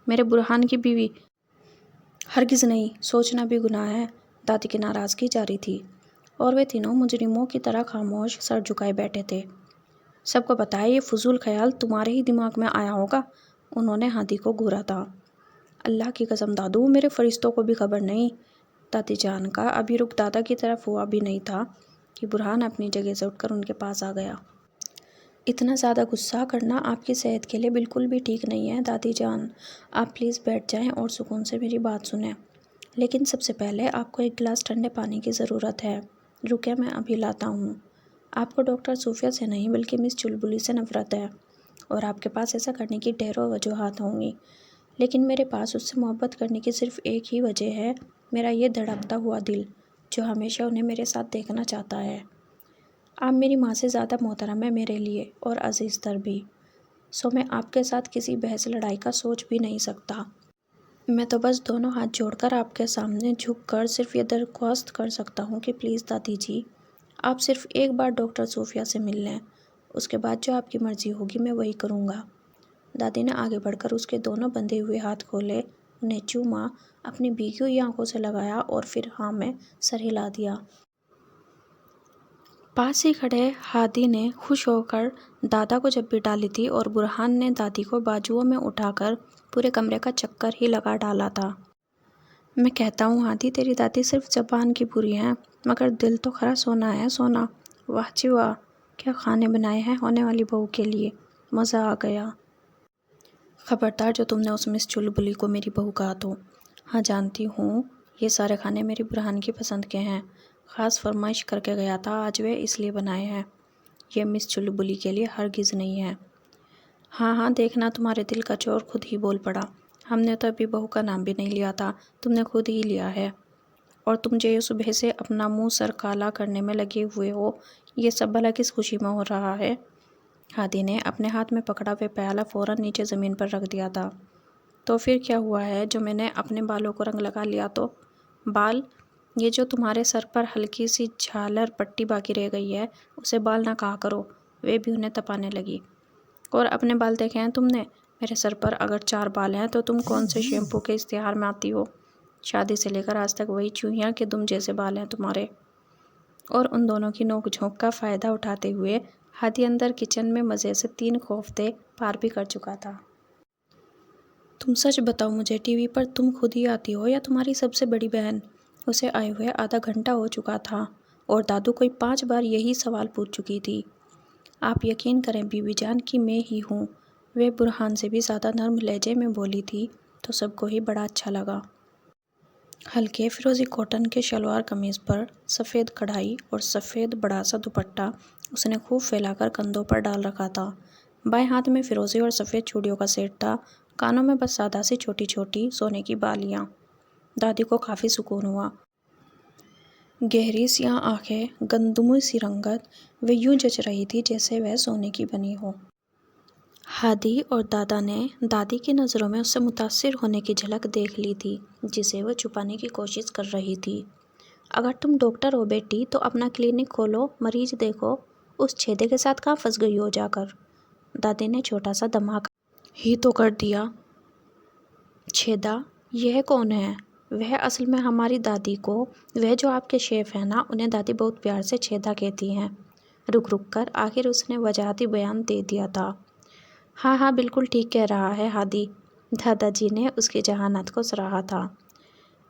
मेरे बुरहान की बीवी। हरगिज़ नहीं, सोचना भी गुनाह है। दादी की नाराज़गी जारी थी और वे तीनों मुजरिमों की तरह खामोश सर झुकाए बैठे थे। सबको बताया ये फजूल ख्याल तुम्हारे ही दिमाग में आया होगा, उन्होंने हादी को घूरा था। अल्लाह की कसम दादू, मेरे फरिश्तों को भी खबर नहीं। दादी जान का अभी रुख दादा की तरफ हुआ भी नहीं था कि बुरहान अपनी जगह से उठकर उनके पास आ गया। इतना ज़्यादा गुस्सा करना आपकी सेहत के लिए बिल्कुल भी ठीक नहीं है दादी जान, आप प्लीज़ बैठ जाएं और सुकून से मेरी बात सुनें। लेकिन सबसे पहले आपको एक गिलास ठंडे पानी की ज़रूरत है। रुकिए, मैं अभी लाता हूँ। आपको डॉक्टर सूफिया से नहीं बल्कि मिस चुलबुली से नफ़रत है और आपके पास ऐसा करने की ढेरों वजूहात होंगी, लेकिन मेरे पास उससे मोहब्बत करने की सिर्फ एक ही वजह है, मेरा ये धड़कता हुआ दिल जो हमेशा उन्हें मेरे साथ देखना चाहता है। आप मेरी माँ से ज़्यादा मोहतरम है मेरे लिए और अजीज़ तर भी, सो मैं आपके साथ किसी बहस लड़ाई का सोच भी नहीं सकता। मैं तो बस दोनों हाथ जोड़कर आपके सामने झुककर सिर्फ ये दरख्वास्त कर सकता हूँ कि प्लीज़ दादी जी, आप सिर्फ एक बार डॉक्टर सूफिया से मिल लें। उसके बाद जो आपकी मर्ज़ी होगी मैं वही करूँगा। दादी ने आगे बढ़कर उसके दोनों बंधे हुए हाथ खोले, उन्हें चूमा, अपनी भीगी हुई आंखों से लगाया और फिर हाँ में सर हिला दिया। पास ही खड़े हादी ने खुश होकर दादा को जब भी डाली थी और बुरहान ने दादी को बाजुओं में उठाकर पूरे कमरे का चक्कर ही लगा डाला था। मैं कहता हूँ हादी, तेरी दादी सिर्फ ज़बान की बुरी हैं, मगर दिल तो खरा सोना है, सोना। वाह जी वाह, क्या खाने बनाए हैं होने वाली बहू के लिए, मज़ा आ गया। खबरदार जो तुमने उस मिस चुलबुली को मेरी बहू कहा तो। हाँ जानती हूँ, ये सारे खाने मेरी बुरहान की पसंद के हैं, ख़ास फरमाइश करके गया था आज वे, इसलिए बनाए हैं। ये मिस चुलबुली के लिए हरगिज़ नहीं है। हाँ हाँ, देखना तुम्हारे दिल का चोर खुद ही बोल पड़ा। हमने तो अभी बहू का नाम भी नहीं लिया था, तुमने खुद ही लिया है। और तुम जो सुबह से अपना मुंह सर काला करने में लगे हुए हो, ये सब भला किस खुशी में हो रहा है? हादी ने अपने हाथ में पकड़ा हुआ प्याला फ़ौरन नीचे ज़मीन पर रख दिया था। तो फिर क्या हुआ है जो मैंने अपने बालों को रंग लगा लिया तो? बाल? ये जो तुम्हारे सर पर हल्की सी झालर पट्टी बाकी रह गई है, उसे बाल ना कहा करो। वे भी उन्हें तपाने लगी। और अपने बाल देखे हैं तुमने? मेरे सर पर अगर 4 बाल हैं तो तुम कौन से शैम्पू के इश्तिहार में आती हो? शादी से लेकर आज तक वही चूहियाँ के दुम जैसे बाल हैं तुम्हारे। और उन दोनों की नोक झोंक का फ़ायदा उठाते हुए हादी अंदर किचन में मज़े से 3 कोफ्ते पार भी कर चुका था। तुम सच बताओ मुझे, टीवी पर तुम खुद ही आती हो या तुम्हारी सबसे बड़ी बहन? उसे आए हुए आधा घंटा हो चुका था और दादू कोई 5 बार यही सवाल पूछ चुकी थी। आप यकीन करें बीबी जान कि मैं ही हूँ। वे बुरहान से भी ज़्यादा नर्म लहजे में बोली थी तो सबको ही बड़ा अच्छा लगा। हल्के फिरोज़ी कॉटन के शलवार कमीज़ पर सफ़ेद कढ़ाई और सफ़ेद बड़ा सा दुपट्टा उसने खूब फैलाकर कंधों पर डाल रखा था। बाएं हाथ में फिरोज़ी और सफ़ेद चूड़ियों का सेट था, कानों में बस सादा सी छोटी छोटी सोने की बालियाँ। दादी को काफ़ी सुकून हुआ। गहरी सी आंखें, गंदुमी सी रंगत, वे यूं जच रही थी जैसे वह सोने की बनी हो। हादी और दादा ने दादी की नज़रों में उससे मुतासिर होने की झलक देख ली थी, जिसे वह छुपाने की कोशिश कर रही थी। अगर तुम डॉक्टर हो बेटी तो अपना क्लिनिक खोलो, मरीज देखो। उस छेदे के साथ कहाँ फंस गई हो जाकर? दादी ने छोटा सा धमाका ही तो कर दिया। छेदा? यह कौन है? वह असल में हमारी दादी को, वह जो आपके शेफ़ हैं ना, उन्हें दादी बहुत प्यार से छेदा कहती हैं। रुक रुक कर आखिर उसने वजाहती बयान दे दिया था। हाँ हाँ, बिल्कुल ठीक कह रहा है हादी। दादाजी ने उसकी जहानत को सराहा था।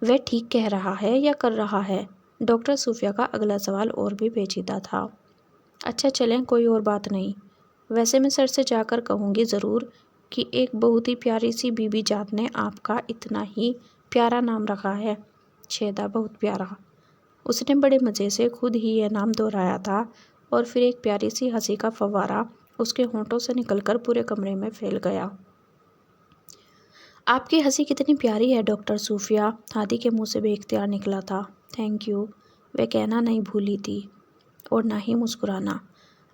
वह ठीक कह रहा है या कर रहा है? डॉक्टर सूफिया का अगला सवाल और भी पेचीदा था। अच्छा चलें, कोई और बात नहीं। वैसे मैं सर से जाकर कहूँगी ज़रूर कि एक बहुत ही प्यारी सी बीबी जान ने आपका इतना ही प्यारा नाम रखा है। छेदा बहुत प्यारा। उसने बड़े मज़े से खुद ही यह नाम दोहराया था और फिर एक प्यारी सी हंसी का फव्वारा उसके होंठों से निकलकर पूरे कमरे में फैल गया। आपकी हंसी कितनी प्यारी है डॉक्टर सूफिया, हादी के मुंह से बेइख्तियार निकला था। थैंक यू, वे कहना नहीं भूली थी, और ना ही मुस्कुराना।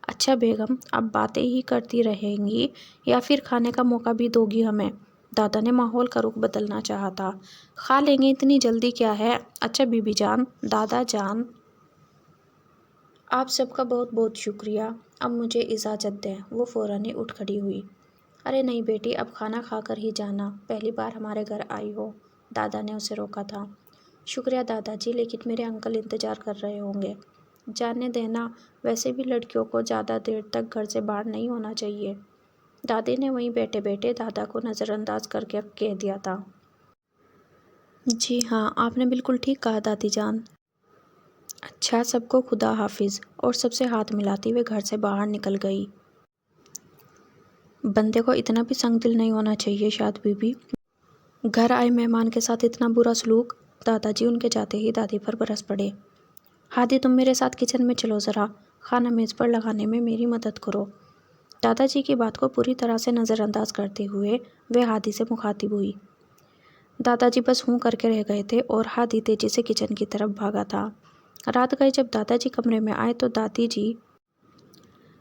अच्छा बेगम, अब बातें ही करती रहेंगी या फिर खाने का मौका भी दोगी हमें? दादा ने माहौल का रुख बदलना चाहा था। खा लेंगे, इतनी जल्दी क्या है? अच्छा बीबी जान, दादा जान, आप सबका बहुत बहुत शुक्रिया। अब मुझे इजाज़त दें। वो फ़ौरन ही उठ खड़ी हुई। अरे नहीं बेटी, अब खाना खाकर ही जाना, पहली बार हमारे घर आई हो। दादा ने उसे रोका था। शुक्रिया दादाजी, लेकिन मेरे अंकल इंतज़ार कर रहे होंगे। जाने देना, वैसे भी लड़कियों को ज़्यादा देर तक घर से बाहर नहीं होना चाहिए। दादी ने वहीं बैठे बैठे दादा को नज़रअंदाज करके कह दिया था। जी हाँ, आपने बिल्कुल ठीक कहा दादी जान। अच्छा, सबको खुदा हाफिज़। और सबसे हाथ मिलाती हुए घर से बाहर निकल गई। बंदे को इतना भी संग दिल नहीं होना चाहिए शायद बीबी। घर आए मेहमान के साथ इतना बुरा सलूक। दादाजी उनके जाते ही दादी पर बरस पड़े। हादी, तुम मेरे साथ किचन में चलो, ज़रा खाना मेज़ पर लगाने में मेरी मदद करो। दादाजी की बात को पूरी तरह से नज़रअंदाज करते हुए वे हादी से मुखातिब हुई। दादाजी बस हूँ करके रह गए थे और हादी तेजी से किचन की तरफ भागा था। रात गए जब दादाजी कमरे में आए तो दादी जी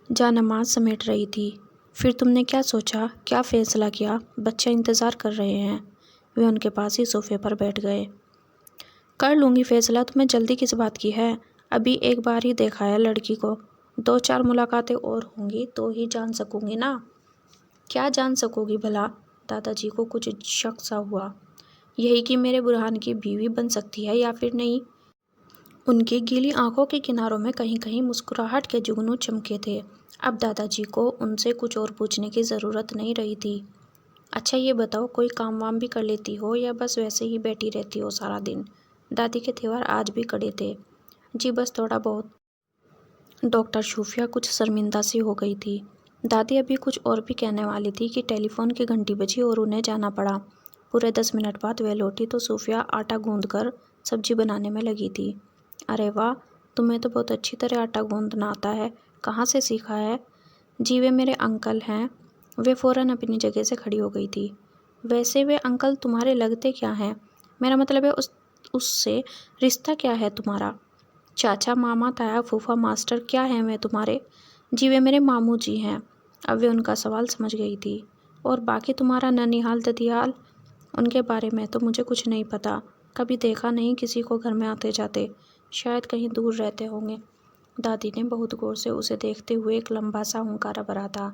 जानमाज समेट रही थी। फिर तुमने क्या सोचा, क्या फैसला किया? बच्चे इंतज़ार कर रहे हैं। वे उनके पास ही सोफे पर बैठ गए। कर लूँगी फैसला, तुम्हें जल्दी किस बात की है? अभी एक बार ही देखा है लड़की को, 2-4 मुलाकातें और होंगी तो ही जान सकूँगी ना। क्या जान सकोगी भला? दादाजी को कुछ शक सा हुआ। यही कि मेरे बुरहान की बीवी बन सकती है या फिर नहीं। उनकी गीली आंखों के किनारों में कहीं कहीं मुस्कुराहट के जुगनू चमके थे। अब दादाजी को उनसे कुछ और पूछने की ज़रूरत नहीं रही थी। अच्छा ये बताओ, कोई काम वाम भी कर लेती हो या बस वैसे ही बैठी रहती हो सारा दिन? दादी के तेवर आज भी कड़े थे। जी बस थोड़ा बहुत। डॉक्टर शूफिया कुछ शर्मिंदा सी हो गई थी। दादी अभी कुछ और भी कहने वाली थी कि टेलीफोन की घंटी बजी और उन्हें जाना पड़ा। पूरे 10 मिनट बाद वह लौटी तो सूफिया आटा गूंदकर सब्जी बनाने में लगी थी। अरे वाह, तुम्हें तो बहुत अच्छी तरह आटा गूंदना आता है, कहाँ से सीखा है? जी वे मेरे अंकल हैं। वे फ़ौरन अपनी जगह से खड़ी हो गई थी। वैसे वे अंकल तुम्हारे लगते क्या हैं? मेरा मतलब है उससे रिश्ता क्या है तुम्हारा? चाचा, मामा, ताया, फूफा, मास्टर क्या हैं वे तुम्हारे? जी वे मेरे मामू जी हैं। अब वे उनका सवाल समझ गई थी। और बाकी तुम्हारा ननिहाल ददियाल? उनके बारे में तो मुझे कुछ नहीं पता, कभी देखा नहीं किसी को घर में आते जाते, शायद कहीं दूर रहते होंगे। दादी ने बहुत गौर से उसे देखते हुए एक लंबा सा हुंकारा भरा था।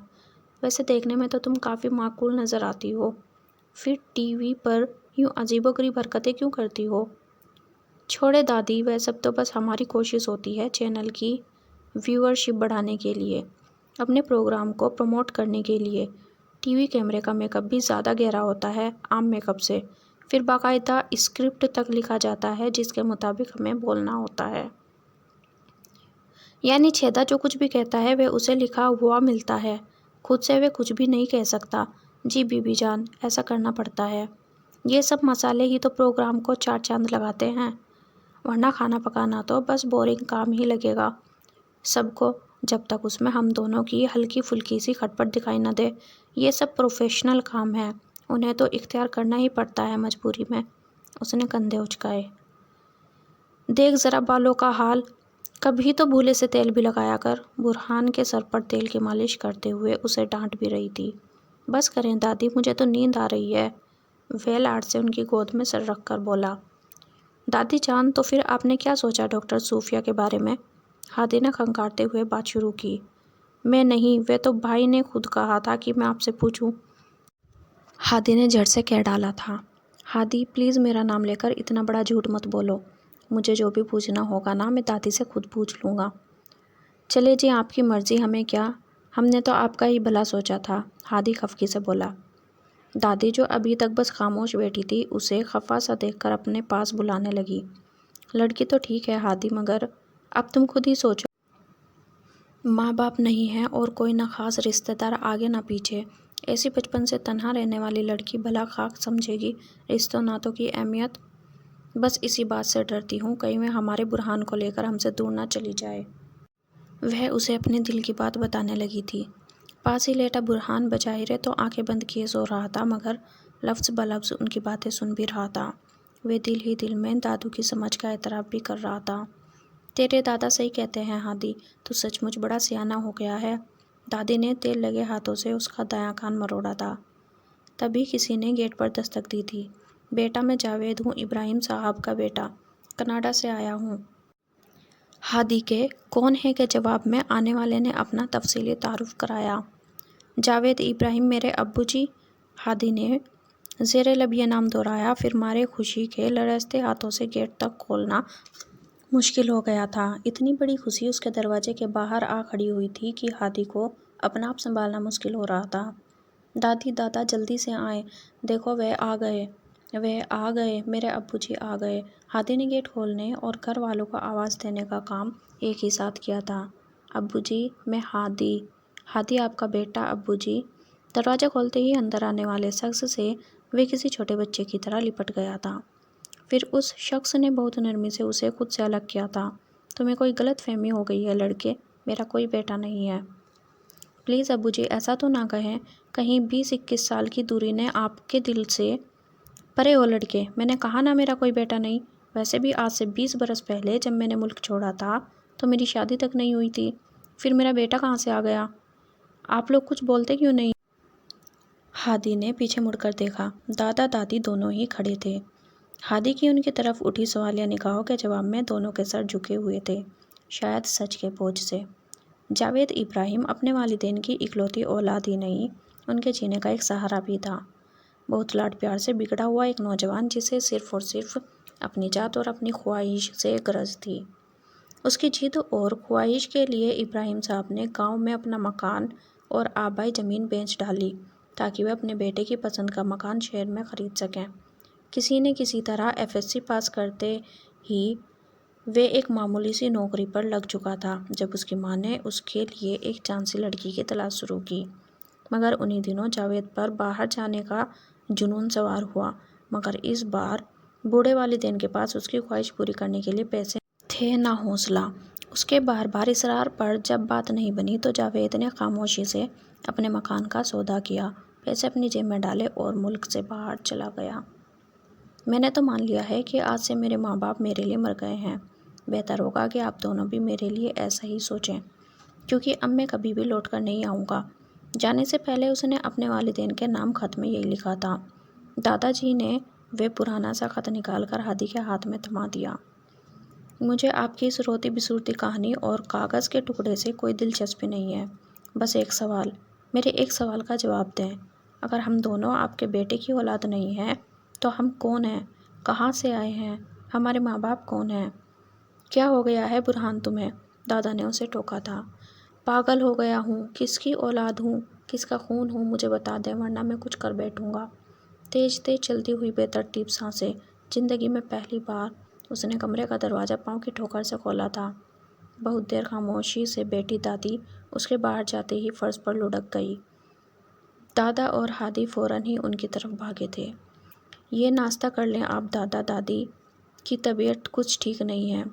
वैसे देखने में तो तुम काफ़ी माकूल नज़र आती हो, फिर टीवी पर यूँ अजीबोगरीब हरकतें क्यों करती हो? छोड़े दादी, वह सब तो बस हमारी कोशिश होती है चैनल की व्यूअरशिप बढ़ाने के लिए, अपने प्रोग्राम को प्रमोट करने के लिए। टीवी कैमरे का मेकअप भी ज़्यादा गहरा होता है आम मेकअप से। फिर बाकायदा स्क्रिप्ट तक लिखा जाता है जिसके मुताबिक हमें बोलना होता है। यानी छेदा जो कुछ भी कहता है वह उसे लिखा हुआ मिलता है, खुद से वह कुछ भी नहीं कह सकता। जी बीबी जान, ऐसा करना पड़ता है। ये सब मसाले ही तो प्रोग्राम को 4 चांद लगाते हैं, वरना खाना पकाना तो बस बोरिंग काम ही लगेगा सबको, जब तक उसमें हम दोनों की हल्की फुल्की सी खटपट दिखाई न दे। ये सब प्रोफेशनल काम है, उन्हें तो इख्तियार करना ही पड़ता है मजबूरी में। उसने कंधे उचकाए। देख ज़रा बालों का हाल, कभी तो भूले से तेल भी लगाया कर। बुरहान के सर पर तेल की मालिश करते हुए उसे डांट भी रही थी। बस करें दादी, मुझे तो नींद आ रही है। वह लाड से उनकी गोद में सर रख कर बोला। दादी जान, तो फिर आपने क्या सोचा डॉक्टर सूफिया के बारे में? हादी ने खंगारते हुए बात शुरू की। मैं नहीं, वे तो भाई ने खुद कहा था कि मैं आपसे पूछूं। हादी ने झट से कह डाला था। हादी प्लीज़ मेरा नाम लेकर इतना बड़ा झूठ मत बोलो। मुझे जो भी पूछना होगा ना, मैं दादी से खुद पूछ लूँगा। चले जी, आपकी मर्ज़ी, हमें क्या, हमने तो आपका ही भला सोचा था, हादी खफकी से बोला। दादी जो अभी तक बस खामोश बैठी थी उसे खफा सा देखकर अपने पास बुलाने लगी। लड़की तो ठीक है हादी, मगर अब तुम खुद ही सोचो, माँ बाप नहीं है और कोई ना खास रिश्तेदार आगे ना पीछे, ऐसी बचपन से तन्हा रहने वाली लड़की भला खाक समझेगी रिश्तों नातों की अहमियत? बस इसी बात से डरती हूँ कहीं वह हमारे बुरहान को लेकर हमसे दूर ना चली जाए। वह उसे अपने दिल की बात बताने लगी थी। पास ही लेटा बुरहान बजाहिर तो आंखें बंद किए सो रहा था, मगर लफ्ज़ बलफ्ज़ उनकी बातें सुन भी रहा था। वे दिल ही दिल में दादू की समझ का एतराफ़ भी कर रहा था। तेरे दादा सही कहते हैं हादी, तू सचमुच बड़ा सियाना हो गया है। दादी ने तेल लगे हाथों से उसका दायां कान मरोड़ा था। तभी किसी ने गेट पर दस्तक दी थी। बेटा, मैं जावेद हूँ, इब्राहिम साहब का बेटा, कनाडा से आया हूँ। हादी के कौन है के जवाब में आने वाले ने अपना तफसीली तारुफ कराया। जावेद इब्राहिम मेरे अब्बू जी। हादी ने ज़ेरे लब ये नाम दोहराया, फिर मारे खुशी के लरजते हाथों से गेट तक खोलना मुश्किल हो गया था। इतनी बड़ी खुशी उसके दरवाजे के बाहर आ खड़ी हुई थी कि हादी को अपना आप संभालना मुश्किल हो रहा था। दादी, दादा जल्दी से आए, देखो वह आ गए, वह आ गए, मेरे अब्बूजी आ गए। हादी ने गेट खोलने और घर वालों को आवाज़ देने का काम एक ही साथ किया था। अब्बूजी, मैं हादी, हादी आपका बेटा अब्बूजी। दरवाज़ा खोलते ही अंदर आने वाले शख्स से वे किसी छोटे बच्चे की तरह लिपट गया था। फिर उस शख्स ने बहुत नरमी से उसे खुद से अलग किया था। तुम्हें कोई गलत फहमी हो गई है लड़के, मेरा कोई बेटा नहीं है। प्लीज़ अब्बू जी ऐसा तो ना कहें, कहीं 20-21 साल की दूरी ने आपके दिल से परे हो लड़के। मैंने कहा ना मेरा कोई बेटा नहीं। वैसे भी आज से 20 बरस पहले जब मैंने मुल्क छोड़ा था तो मेरी शादी तक नहीं हुई थी, फिर मेरा बेटा कहाँ से आ गया? आप लोग कुछ बोलते क्यों नहीं? हादी ने पीछे मुड़कर देखा। दादा दादी दोनों ही खड़े थे। हादी की उनकी तरफ उठी सवालिया निगाहों के जवाब में दोनों के सर झुके हुए थे, शायद सच के बोझ से। जावेद इब्राहिम अपने वालिदैन की इकलौती औलाद ही नहीं, उनके जीने का एक सहारा भी था। बहुत लाड प्यार से बिगड़ा हुआ एक नौजवान जिसे सिर्फ और सिर्फ अपनी जात और अपनी ख्वाहिश से गरज थी। उसकी जिद और ख्वाहिश के लिए इब्राहिम साहब ने गांव में अपना मकान और आबाई ज़मीन बेच डाली ताकि वे अपने बेटे की पसंद का मकान शहर में ख़रीद सकें। किसी न किसी तरह एफएससी पास करते ही वे एक मामूली सी नौकरी पर लग चुका था जब उसकी माँ ने उसके लिए एक चांसी लड़की की तलाश शुरू की। मगर उन्हीं दिनों जावेद पर बाहर जाने का जुनून सवार हुआ, मगर इस बार बूढ़े वालिदैन के पास उसकी ख्वाहिश पूरी करने के लिए पैसे थे ना हौसला। उसके बार बार इसरार पर जब बात नहीं बनी तो जावेद ने खामोशी से अपने मकान का सौदा किया, पैसे अपनी जेब में डाले और मुल्क से बाहर चला गया। मैंने तो मान लिया है कि आज से मेरे माँ बाप मेरे लिए मर गए हैं। बेहतर होगा कि आप दोनों भी मेरे लिए ऐसा ही सोचें, क्योंकि अब मैं कभी भी लौट कर नहीं आऊँगा। जाने से पहले उसने अपने वालिदैन के नाम खत में यही लिखा था। दादाजी ने वे पुराना सा खत निकाल कर हादी के हाथ में थमा दिया। मुझे आपकी इस रोती बिसूरती कहानी और कागज़ के टुकड़े से कोई दिलचस्पी नहीं है। बस एक सवाल, मेरे एक सवाल का जवाब दें। अगर हम दोनों आपके बेटे की औलाद नहीं हैं तो हम कौन हैं? कहाँ से आए हैं? हमारे माँ बाप कौन हैं? क्या हो गया है बुरहान तुम्हें? दादा ने उसे टोका था। पागल हो गया हूँ, किसकी औलाद हूँ, किसका खून हूँ, मुझे बता दें वरना मैं कुछ कर बैठूँगा। तेज तेज चलती हुई बेतरतीब सांसें। जिंदगी में पहली बार उसने कमरे का दरवाज़ा पाँव की ठोकर से खोला था। बहुत देर खामोशी से बैठी दादी उसके बाहर जाते ही फर्श पर लुढ़क गई। दादा और हादी फ़ौरन ही उनकी तरफ भागे थे। ये नाश्ता कर लें आप, दादा दादी की तबीयत कुछ ठीक नहीं है,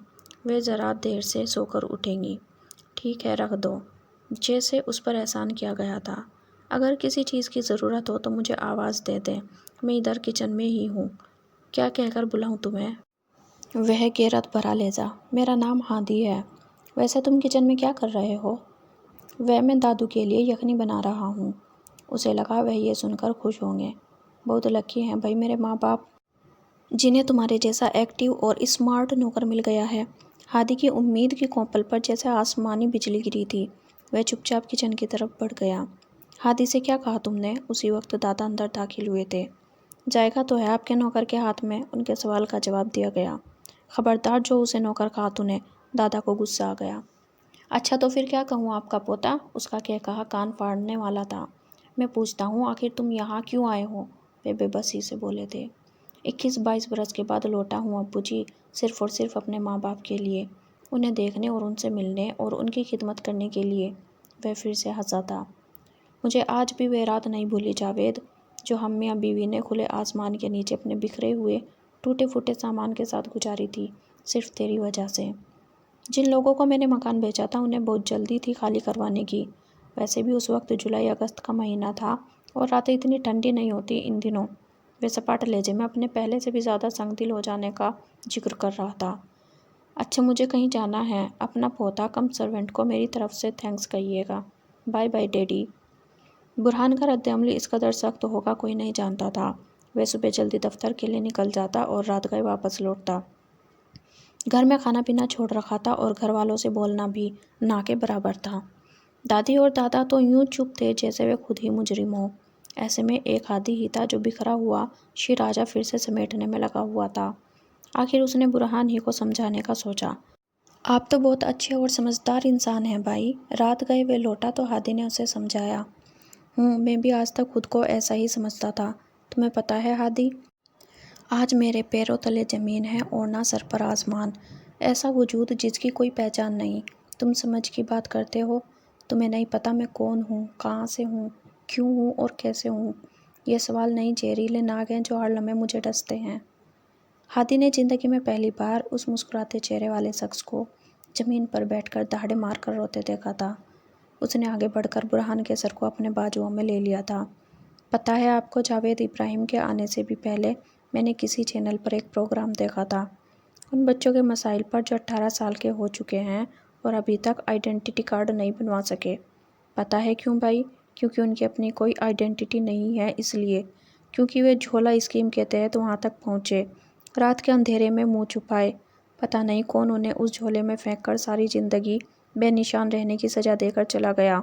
वे ज़रा देर से सोकर उठेंगी। ठीक है, रख दो, जैसे उस पर एहसान किया गया था। अगर किसी चीज़ की ज़रूरत हो तो मुझे आवाज़ दे दें, मैं इधर किचन में ही हूँ। क्या कहकर बुलाऊँ तुम्हें? वह गैरत भरा लहजा, मेरा नाम हादी है। वैसे तुम किचन में क्या कर रहे हो? मैं दादू के लिए यखनी बना रहा हूँ। उसे लगा वह ये सुनकर खुश होंगे। बहुत लकी हैं भाई मेरे माँ बाप, जिन्हें तुम्हारे जैसा एक्टिव और स्मार्ट नौकर मिल गया है। हादी की उम्मीद की कोपल पर जैसे आसमानी बिजली गिरी थी। वह चुपचाप किचन की तरफ बढ़ गया। हादी से क्या कहा तुमने? उसी वक्त दादा अंदर दाखिल हुए थे। जायका तो है आपके नौकर के हाथ में, उनके सवाल का जवाब दिया गया। खबरदार जो उसे नौकर कहा तूने, दादा को गुस्सा आ गया। अच्छा तो फिर क्या कहूँ आपका पोता, उसका क्या कहा कान फाड़ने वाला था। मैं पूछता हूँ आखिर तुम यहाँ क्यों आए हो? वे बेबसी से बोले थे। 21-22 बरस के बाद लौटा हूँ अब्बू जी, सिर्फ़ और सिर्फ अपने माँ बाप के लिए, उन्हें देखने और उनसे मिलने और उनकी खिदमत करने के लिए। वह फिर से हंसा था। मुझे आज भी वह रात नहीं भूली जावेद, जो हम मियाँ बीवी ने खुले आसमान के नीचे अपने बिखरे हुए टूटे फूटे सामान के साथ गुजारी थी, सिर्फ तेरी वजह से। जिन लोगों को मैंने मकान बेचा था उन्हें बहुत जल्दी थी खाली करवाने की। वैसे भी उस वक्त जुलाई अगस्त का महीना था और रातें इतनी ठंडी नहीं होती इन दिनों। वे सपाट लहजे में अपने पहले से भी ज़्यादा संगदिल हो जाने का जिक्र कर रहा था। अच्छा मुझे कहीं जाना है, अपना पोता कम सर्वेंट को मेरी तरफ से थैंक्स कहिएगा। Bye bye daddy. बुरहान का रद्द-ए-अमल इस कदर सख्त होगा कोई नहीं जानता था। वह सुबह जल्दी दफ्तर के लिए निकल जाता और रात गए वापस लौटता। घर में खाना पीना छोड़ रखा था और घर वालों से बोलना भी ना के बराबर था। दादी और दादा तो यूं चुप थे जैसे वे खुद ही मुजरिम हो। ऐसे में एक हादी ही था जो बिखरा हुआ शिराजा फिर से समेटने में लगा हुआ था। आखिर उसने बुरहान ही को समझाने का सोचा। आप तो बहुत अच्छे और समझदार इंसान हैं भाई। रात गए वे लौटा तो हादी ने उसे समझाया। मैं भी आज तक खुद को ऐसा ही समझता था। तुम्हें पता है हादी, आज मेरे पैरों तले ज़मीन है और ना सर पर आसमान। ऐसा वजूद जिसकी कोई पहचान नहीं। तुम समझ की बात करते हो? तुम्हें नहीं पता मैं कौन हूँ, कहाँ से हूँ, क्यों हूँ और कैसे हूँ? ये सवाल नहीं जहरीले नाग हैं जो हर लम्हे मुझे डसते हैं। हादी ने ज़िंदगी में पहली बार उस मुस्कुराते चेहरे वाले शख्स को ज़मीन पर बैठकर दहाड़े मारकर रोते देखा था। उसने आगे बढ़कर बुरहान के सर को अपने बाजुओं में ले लिया था। पता है आपको, जावेद इब्राहिम के आने से भी पहले मैंने किसी चैनल पर एक प्रोग्राम देखा था, उन बच्चों के मसाइल पर जो 18 साल के हो चुके हैं और अभी तक आइडेंटिटी कार्ड नहीं बनवा सके। पता है क्यों भाई? क्योंकि उनकी अपनी कोई आइडेंटिटी नहीं है, इसलिए क्योंकि वे झोला स्कीम के तहत वहाँ तक पहुँचे, रात के अंधेरे में मुँह छुपाए। पता नहीं कौन उन्हें उस झोले में फेंककर सारी ज़िंदगी बेनिशान रहने की सज़ा देकर चला गया।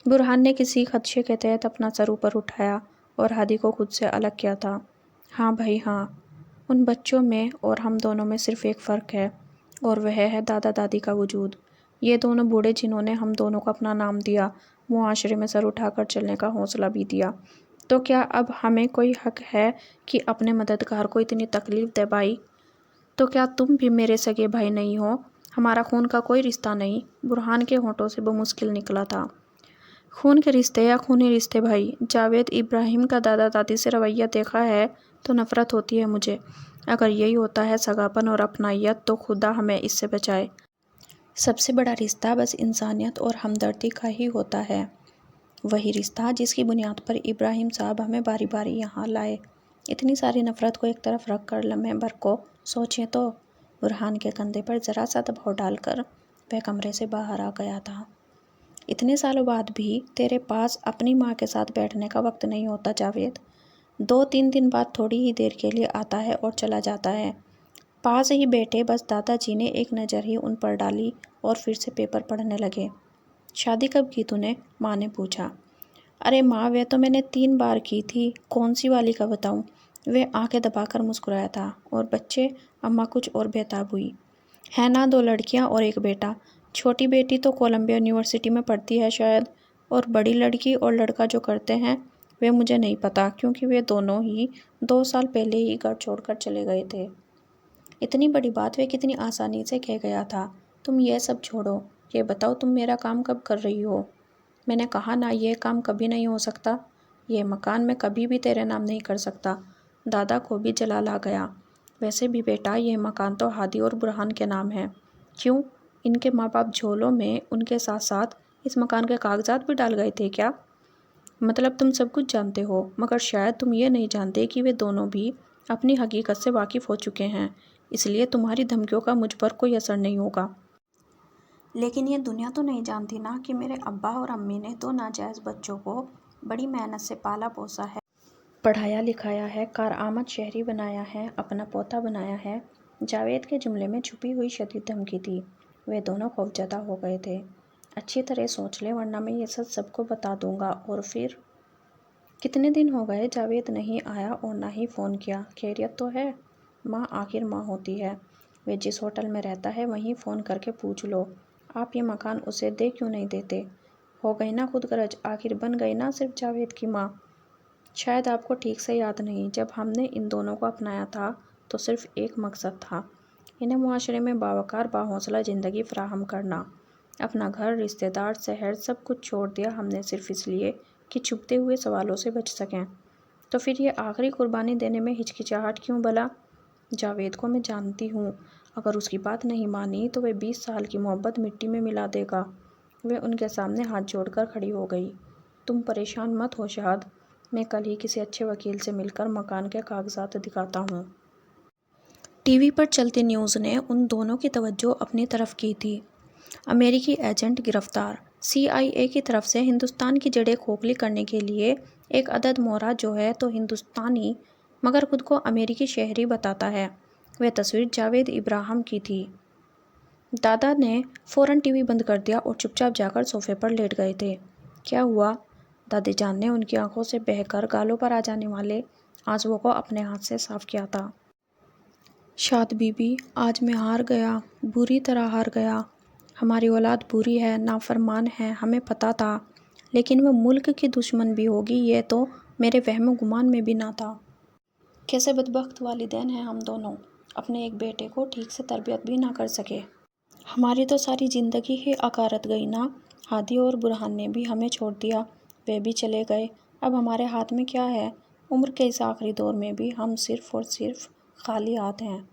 बुरहान ने किसी खदशे के तहत अपना सर ऊपर उठाया और हादी को खुद से अलग किया था। हाँ भाई हाँ, उन बच्चों में और हम दोनों में सिर्फ एक फ़र्क है, और वह है दादा दादी का वजूद। ये दोनों बूढ़े जिन्होंने हम दोनों को अपना नाम दिया, मुआशरे में सर उठाकर चलने का हौसला भी दिया। तो क्या अब हमें कोई हक है कि अपने मददगार को इतनी तकलीफ़ दे भाई? तो क्या तुम भी मेरे सगे भाई नहीं हो? हमारा खून का कोई रिश्ता नहीं। बुरहान के होंठों से बमुश्किल निकला था। खून के रिश्ते या खूनी रिश्ते भाई? जावेद इब्राहिम का दादा दादी से रवैया देखा है तो नफ़रत होती है मुझे। अगर यही होता है सगापन और अपनाइयत तो खुदा हमें इससे बचाए। सबसे बड़ा रिश्ता बस इंसानियत और हमदर्दी का ही होता है। वही रिश्ता जिसकी बुनियाद पर इब्राहिम साहब हमें बारी बारी यहाँ लाए। इतनी सारी नफ़रत को एक तरफ रख कर लम्हे भर को सोचें तो बुरहान के कंधे पर ज़रा सा दबाव डालकर वह कमरे से बाहर आ गया था। इतने सालों बाद भी तेरे पास अपनी माँ के साथ बैठने का वक्त नहीं होता जावेद। 2-3 दिन बाद थोड़ी ही देर के लिए आता है और चला जाता है। पास ही बैठे बस दादाजी ने एक नज़र ही उन पर डाली और फिर से पेपर पढ़ने लगे। शादी कब की तूने? माँ ने पूछा। अरे माँ, वह तो मैंने 3 बार की थी, कौन सी वाली का बताऊँ? वह आंखें दबाकर मुस्कुराया था। और बच्चे? अम्मा कुछ और बेताब हुई। है ना, 2 लड़कियाँ और एक बेटा। छोटी बेटी तो कोलंबिया यूनिवर्सिटी में पढ़ती है शायद, और बड़ी लड़की और लड़का जो करते हैं वे मुझे नहीं पता, क्योंकि वे दोनों ही 2 साल पहले ही घर छोड़कर चले गए थे। इतनी बड़ी बात वे कितनी आसानी से कह गया था। तुम ये सब छोड़ो, ये बताओ तुम मेरा काम कब कर रही हो? मैंने कहा ना, यह काम कभी नहीं हो सकता। ये मकान मैं कभी भी तेरे नाम नहीं कर सकता। दादा को भी जलाल आ गया। वैसे भी बेटा, यह मकान तो हादी और बुरहान के नाम है। क्यों? इनके माँ बाप झोलों में उनके साथ साथ इस मकान के कागजात भी डाल गए थे क्या? मतलब तुम सब कुछ जानते हो, मगर शायद तुम ये नहीं जानते कि वे दोनों भी अपनी हकीकत से वाकिफ़ हो चुके हैं, इसलिए तुम्हारी धमकियों का मुझ पर कोई असर नहीं होगा। लेकिन ये दुनिया तो नहीं जानती ना कि मेरे अब्बा और अम्मी ने 2 नाजायज़ बच्चों को बड़ी मेहनत से पाला पोसा है, पढ़ाया लिखाया है, कारआमद शहरी बनाया है, अपना पोता बनाया है। जावेद के जुमले में छुपी हुई शदीद धमकी थी। वे दोनों खौफजदा हो गए थे। अच्छी तरह सोच ले, वरना मैं ये सच सबको बता दूंगा। और फिर? कितने दिन हो गए जावेद नहीं आया और ना ही फ़ोन किया। खैरियत तो है? माँ आखिर माँ होती है। वे जिस होटल में रहता है वहीं फ़ोन करके पूछ लो। आप ये मकान उसे दे क्यों नहीं देते? हो गई ना खुदगर्ज, आखिर बन गई ना सिर्फ जावेद की माँ। शायद आपको ठीक से याद नहीं, जब हमने इन दोनों को अपनाया था तो सिर्फ एक मकसद था, इन्हें मुआशरे में बावकार बाहौसला ज़िंदगी फराहम करना। अपना घर, रिश्तेदार, शहर सब कुछ छोड़ दिया हमने सिर्फ इसलिए कि छुपते हुए सवालों से बच सकें। तो फिर ये आखिरी कुर्बानी देने में हिचकिचाहट क्यों भला? जावेद को मैं जानती हूँ, अगर उसकी बात नहीं मानी तो वह 20 साल की मोहब्बत मिट्टी में मिला देगा। वह उनके सामने हाथ जोड़कर खड़ी हो गई। तुम परेशान मत हो शहाद, मैं कल ही किसी अच्छे वकील से मिलकर मकान के कागजात दिखाता हूँ। टीवी पर चलती न्यूज़ ने उन दोनों की तवज्जो अपनी तरफ की थी। अमेरिकी एजेंट गिरफ्तार। CIA की तरफ से हिंदुस्तान की जड़ें खोखली करने के लिए एक अदद मोहरा जो है तो हिंदुस्तानी मगर खुद को अमेरिकी शहरी बताता है। वह तस्वीर जावेद इब्राहिम की थी। दादा ने फ़ौरन टीवी बंद कर दिया और चुपचाप जाकर सोफे पर लेट गए थे। क्या हुआ? दादी जान ने उनकी आंखों से बहकर गालों पर आ जाने वाले आंसुओं को अपने हाथ से साफ किया था। शाद बीबी, आज मैं हार गया, बुरी तरह हार गया। हमारी औलाद बुरी है, नाफरमान है, हमें पता था, लेकिन वह मुल्क की दुश्मन भी होगी ये तो मेरे वहम गुमान में भी ना था। कैसे बदबख्त वालिदैन हैं हम दोनों, अपने एक बेटे को ठीक से तरबियत भी ना कर सके। हमारी तो सारी ज़िंदगी ही अकारत गई ना। हादी और बुरहान ने भी हमें छोड़ दिया, वे भी चले गए। अब हमारे हाथ में क्या है? उम्र के इस आखिरी दौर में भी हम सिर्फ़ और सिर्फ खाली हाथ हैं।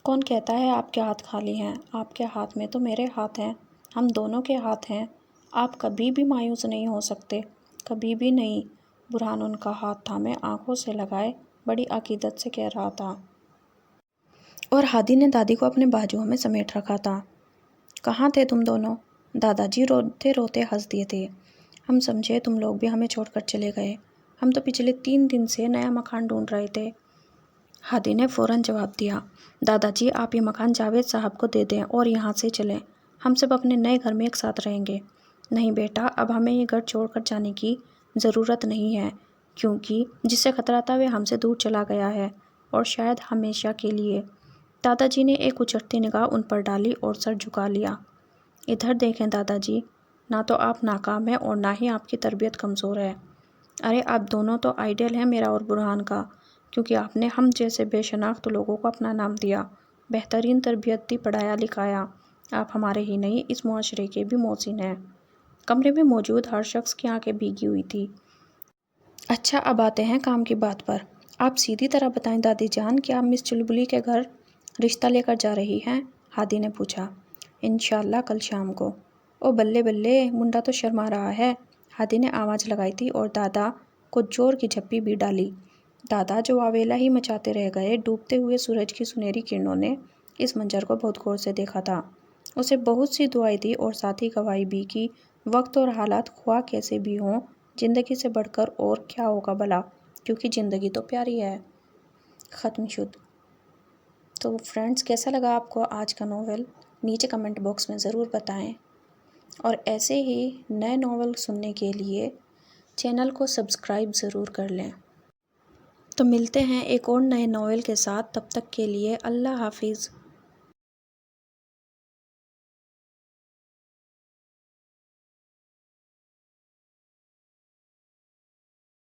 कौन कहता है आपके हाथ खाली हैं? आपके हाथ में तो मेरे हाथ हैं, हम दोनों के हाथ हैं। आप कभी भी मायूस नहीं हो सकते, कभी भी नहीं। बुरहान उनका हाथ थामे आंखों से लगाए बड़ी अकीदत से कह रहा था। और हादी ने दादी को अपने बाजुओं में समेट रखा था। कहाँ थे तुम दोनों? दादाजी रोते रोते हंस दिए थे। हम समझे तुम लोग भी हमें छोड़कर चले गए। हम तो पिछले 3 दिन से नया मकान ढूंढ रहे थे। हादी ने फ़ौरन जवाब दिया, दादाजी आप ये मकान जावेद साहब को दे दें और यहाँ से चलें। हम सब अपने नए घर में एक साथ रहेंगे। नहीं बेटा, अब हमें ये घर छोड़कर जाने की ज़रूरत नहीं है, क्योंकि जिससे खतरा था वे हमसे दूर चला गया है, और शायद हमेशा के लिए। दादाजी ने एक उचटती निगाह उन पर डाली और सर झुका लिया। इधर देखें दादाजी, ना तो आप नाकाम हैं और ना ही आपकी तरबियत कमज़ोर है। अरे आप दोनों तो आइडियल हैं मेरा और बुरहान का, क्योंकि आपने हम जैसे बेशनाख्त लोगों को अपना नाम दिया, बेहतरीन तरबियत दी, पढ़ाया लिखाया। आप हमारे ही नहीं इस मुआशरे के भी मोहसिन हैं। कमरे में मौजूद हर शख्स की आंखें भीगी हुई थी। अच्छा, अब आते हैं काम की बात पर। आप सीधी तरह बताएं दादी जान, क्या आप मिस चुलबुली के घर रिश्ता लेकर जा रही हैं? हादी ने पूछा। इंशाअल्लाह कल शाम को। ओ बल्ले बल्ले, मुंडा तो शर्मा रहा है। हादी ने आवाज़ लगाई थी और दादा को जोर की झप्पी भी डाली। दादा जो आवेला ही मचाते रह गए। डूबते हुए सूरज की सुनहरी किरणों ने इस मंजर को बहुत गौर से देखा था। उसे बहुत सी दुआएं दी और साथ ही गवाही भी कि वक्त और हालात ख्वाह कैसे भी हों, ज़िंदगी से बढ़कर और क्या होगा भला, क्योंकि ज़िंदगी तो प्यारी है। ख़त्म शुद्ध। तो फ्रेंड्स, कैसा लगा आपको आज का नोवेल? नीचे कमेंट बॉक्स में ज़रूर बताएं, और ऐसे ही नए नोवेल सुनने के लिए चैनल को सब्सक्राइब ज़रूर कर लें। तो मिलते हैं एक और नए नोवेल के साथ, तब तक के लिए अल्लाह हाफिज़।